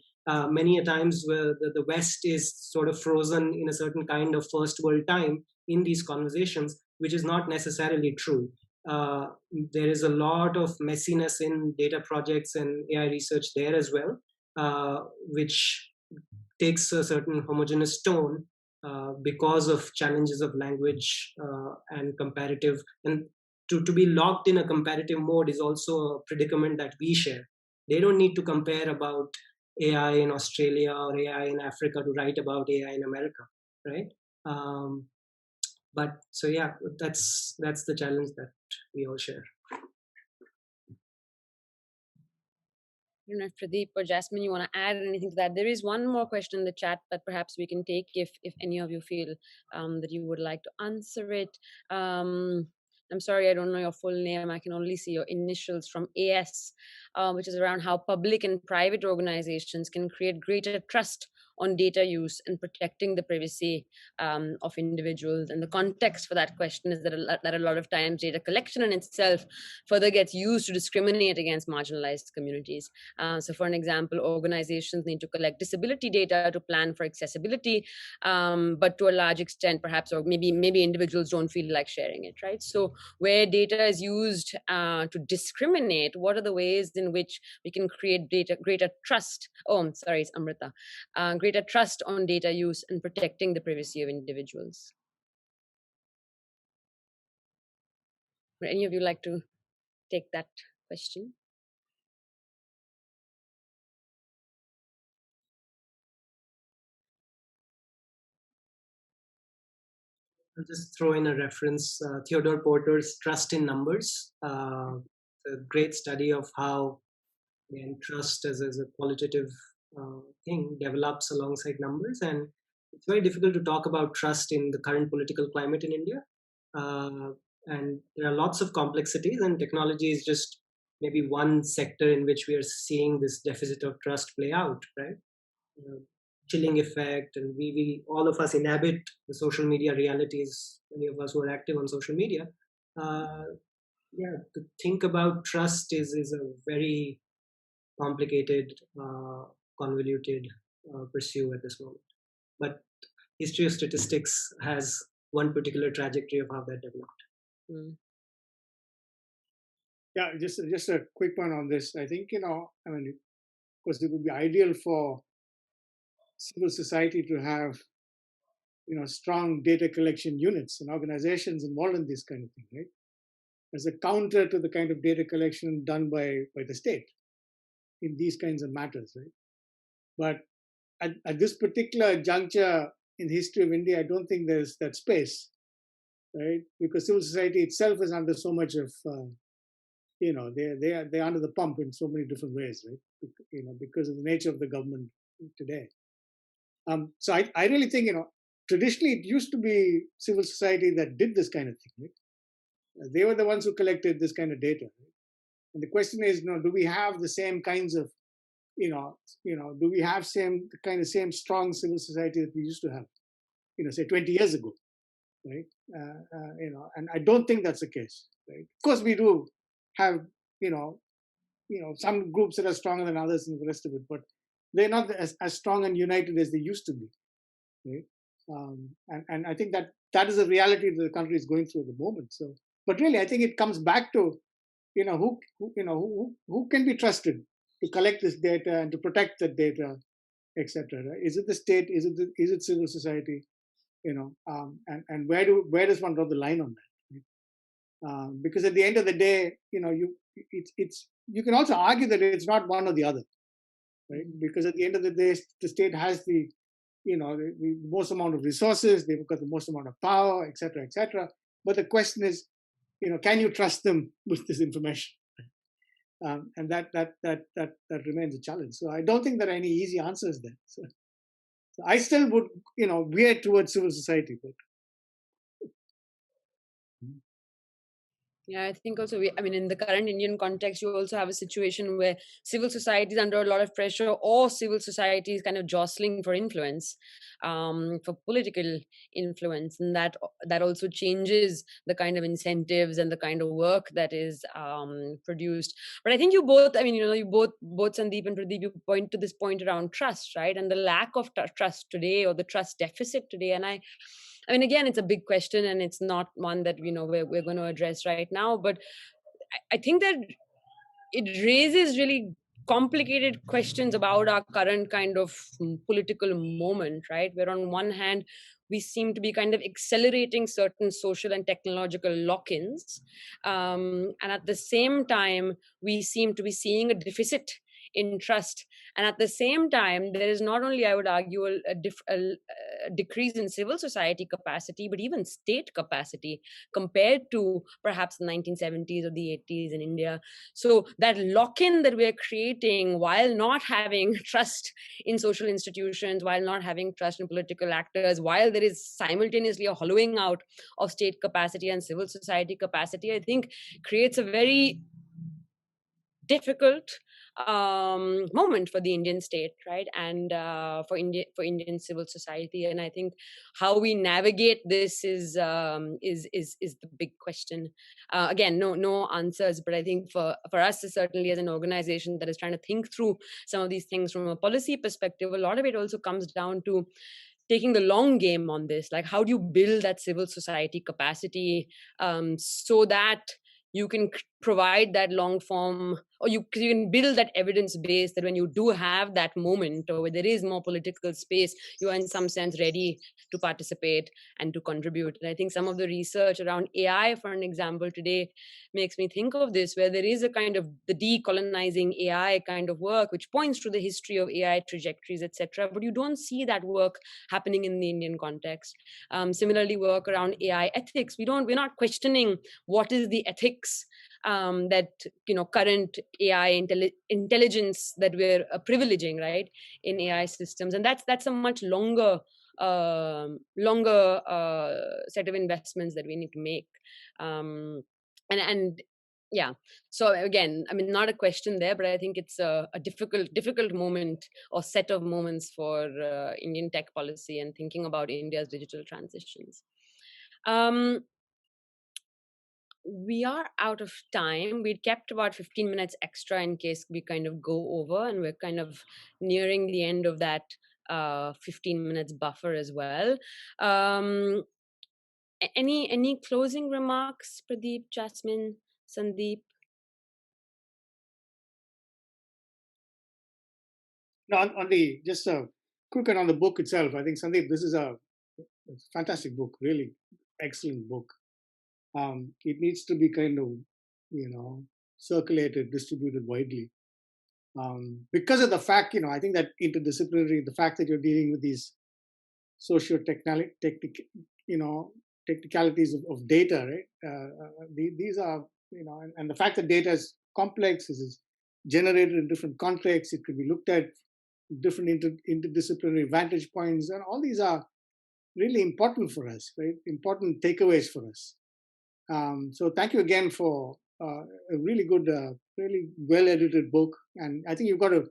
many a times where the West is sort of frozen in a certain kind of first world time in these conversations, which is not necessarily true. There is a lot of messiness in data projects and AI research there as well, which takes a certain homogeneous tone because of challenges of language and comparative. And to be locked in a comparative mode is also a predicament that we share. They don't need to compare about AI in Australia or AI in Africa to write about AI in America, right? But so yeah, that's the challenge that we all share. I don't know if Pradip or Jasmine, you want to add anything to that. There is one more question in the chat that perhaps we can take if any of you feel that you would like to answer it. I'm sorry, I don't know your full name. I can only see your initials from AS, which is around how public and private organizations can create greater trust on data use and protecting the privacy of individuals. And the context for that question is that a lot of times data collection in itself further gets used to discriminate against marginalized communities. So for an example, organizations need to collect disability data to plan for accessibility, but to a large extent, perhaps, or maybe individuals don't feel like sharing it, right? So where data is used to discriminate, what are the ways in which we can create greater trust? Oh, I'm sorry, it's Amrita. Greater trust on data use and protecting the privacy of individuals. Would any of you like to take that question? I'll just throw in a reference, Theodore Porter's Trust in Numbers, a great study of how trust as a qualitative thing develops alongside numbers. And it's very difficult to talk about trust in the current political climate in India. And there are lots of complexities, and technology is just maybe one sector in which we are seeing this deficit of trust play out, right? Chilling effect, and we all of us inhabit the social media realities, many of us who are active on social media. yeah, to think about trust is a very complicated, convoluted pursuit at this moment. But history of statistics has one particular trajectory of how that developed. Mm. Yeah, just a quick one on this. I think, I mean, of course, it would be ideal for civil society to have, strong data collection units and organizations involved in this kind of thing, right? As a counter to the kind of data collection done by the state in these kinds of matters, right? But at this particular juncture in the history of India, I don't think there's that space, right? Because civil society itself is under so much of, they're under the pump in so many different ways, right? Because of the nature of the government today. So I really think, traditionally it used to be civil society that did this kind of thing, right? They were the ones who collected this kind of data, right? And the question is, do we have the same kinds of, do we have same strong civil society that we used to have, say 20 years ago, right? And I don't think that's the case, right? Of course, we do have, some groups that are stronger than others and the rest of it, but they're not as strong and united as they used to be, right? And I think that is a reality that the country is going through at the moment. So, but really, I think it comes back to, who can be trusted to collect this data and to protect the data, etc. Right? Is it the state? Is it civil society? And where does one draw the line on that? Right? Because at the end of the day, you can also argue that it's not one or the other, right? Because at the end of the day, the state has the most amount of resources, they've got the most amount of power, etc., etc. But the question is, can you trust them with this information? And that remains a challenge. So I don't think there are any easy answers there. So I still would, veer towards civil society, but. Yeah, I think also in the current Indian context, you also have a situation where civil society is under a lot of pressure, or civil society is kind of jostling for influence, for political influence, and that also changes the kind of incentives and the kind of work that is produced. But I think you both, you both Sandeep and Pradip, you point to this point around trust, right, and the lack of trust today, or the trust deficit today, and again, it's a big question, and it's not one that we're going to address right now. But I think that it raises really complicated questions about our current kind of political moment, right? Where on one hand, we seem to be kind of accelerating certain social and technological lock-ins, and at the same time, we seem to be seeing a deficit in trust. And at the same time, there is not only, I would argue, a decrease in civil society capacity, but even state capacity compared to perhaps the 1970s or the 80s in India. So that lock-in that we're creating while not having trust in social institutions, while not having trust in political actors, while there is simultaneously a hollowing out of state capacity and civil society capacity, I think creates a very difficult moment for the Indian state, right, and for Indian civil society. And I think how we navigate this is the big question. Again, no answers, but I think for us, certainly as an organization that is trying to think through some of these things from a policy perspective, a lot of it also comes down to taking the long game on this. Like, how do you build that civil society capacity so that you can provide that long form, or you can build that evidence base that when you do have that moment, or where there is more political space, you are in some sense ready to participate and to contribute. And I think some of the research around AI, for an example, today makes me think of this, where there is a kind of the decolonizing AI kind of work, which points to the history of AI trajectories, etc. But you don't see that work happening in the Indian context. Similarly, work around AI ethics, we're not questioning what is the ethics that current AI intelligence that we're privileging, right, in AI systems, and that's a much longer set of investments that we need to make, and yeah. So again, not a question there, but I think it's a difficult moment or set of moments for Indian tech policy and thinking about India's digital transitions. we are out of time. We'd kept about 15 minutes extra in case we kind of go over, and we're kind of nearing the end of that 15 minutes buffer as well. Any closing remarks, Pradip, Jasmine, Sandeep? No, on the just a quick one on the book itself. I think Sandeep, this is a fantastic book, really excellent book. It needs to be kind of, circulated, distributed widely. Because of the fact, I think that interdisciplinary, the fact that you're dealing with these technicalities of data, right? These are, and the fact that data is complex, is generated in different contexts, it could be looked at different interdisciplinary vantage points, and all these are really important for us, right? Important takeaways for us. So thank you again for a really good, really well-edited book, and I think you've got to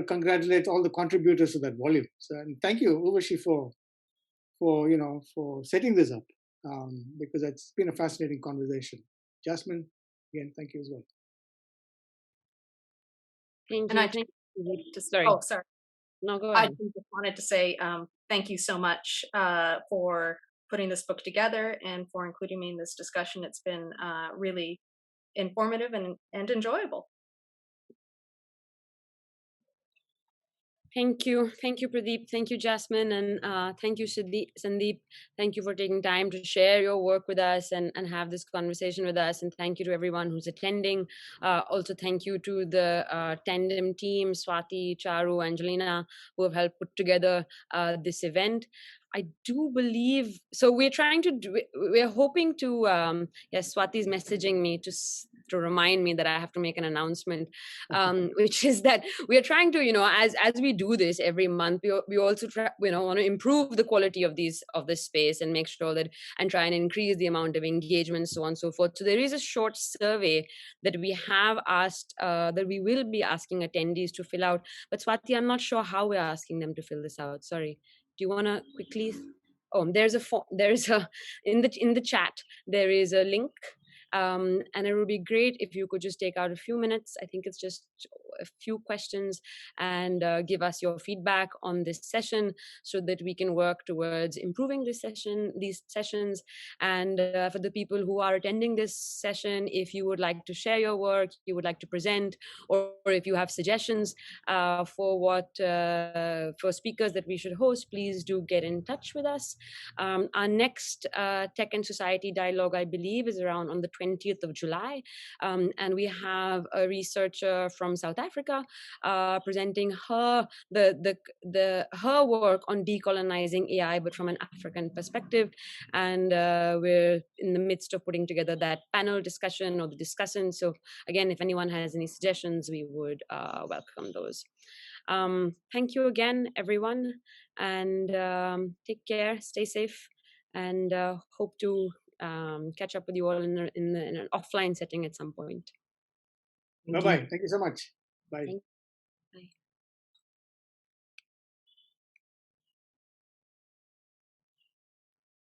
congratulate all the contributors to that volume. So, and thank you, Urvashi, for setting this up, because it's been a fascinating conversation. Jasmine, again, thank you as well. Thank And you. I Thank you. sorry. No, go I ahead. just wanted to say thank you so much for putting this book together and for including me in this discussion. It's been really informative and enjoyable. Thank you, Pradip. Thank you, Jasmine, and thank you, Sandeep. Thank you for taking time to share your work with us and have this conversation with us. And thank you to everyone who's attending. Also, thank you to the Tandem team, Swati, Charu, Angelina, who have helped put together this event. I do believe so. We're trying to do. We're hoping to. Yes, Swati's messaging me to remind me that I have to make an announcement, which is that we are trying to, as we do this every month, we also try, want to improve the quality of this space and make sure that and try and increase the amount of engagement, so on and so forth. So there is a short survey that we have asked that we will be asking attendees to fill out. But Swati, I'm not sure how we're asking them to fill this out. Sorry. Do you want to quickly? Oh, there's a in the chat there is a link, and it would be great if you could just take out a few minutes. I think it's just a few questions, and give us your feedback on this session so that we can work towards improving these sessions. And for the people who are attending this session, if you would like to share your work, you would like to present, or if you have suggestions for speakers that we should host, please do get in touch with us. Our next Tech and Society Dialogue, I believe, is around on the 20th of July. And we have a researcher from South Africa presenting her her work on decolonizing AI, but from an African perspective. And we're in the midst of putting together that panel discussion or the discussant. So again, if anyone has any suggestions, we would welcome those. Thank you again, everyone, and take care, stay safe, and hope to catch up with you all in an offline setting at some point. Bye-bye. Thank you so much. Bye. Bye.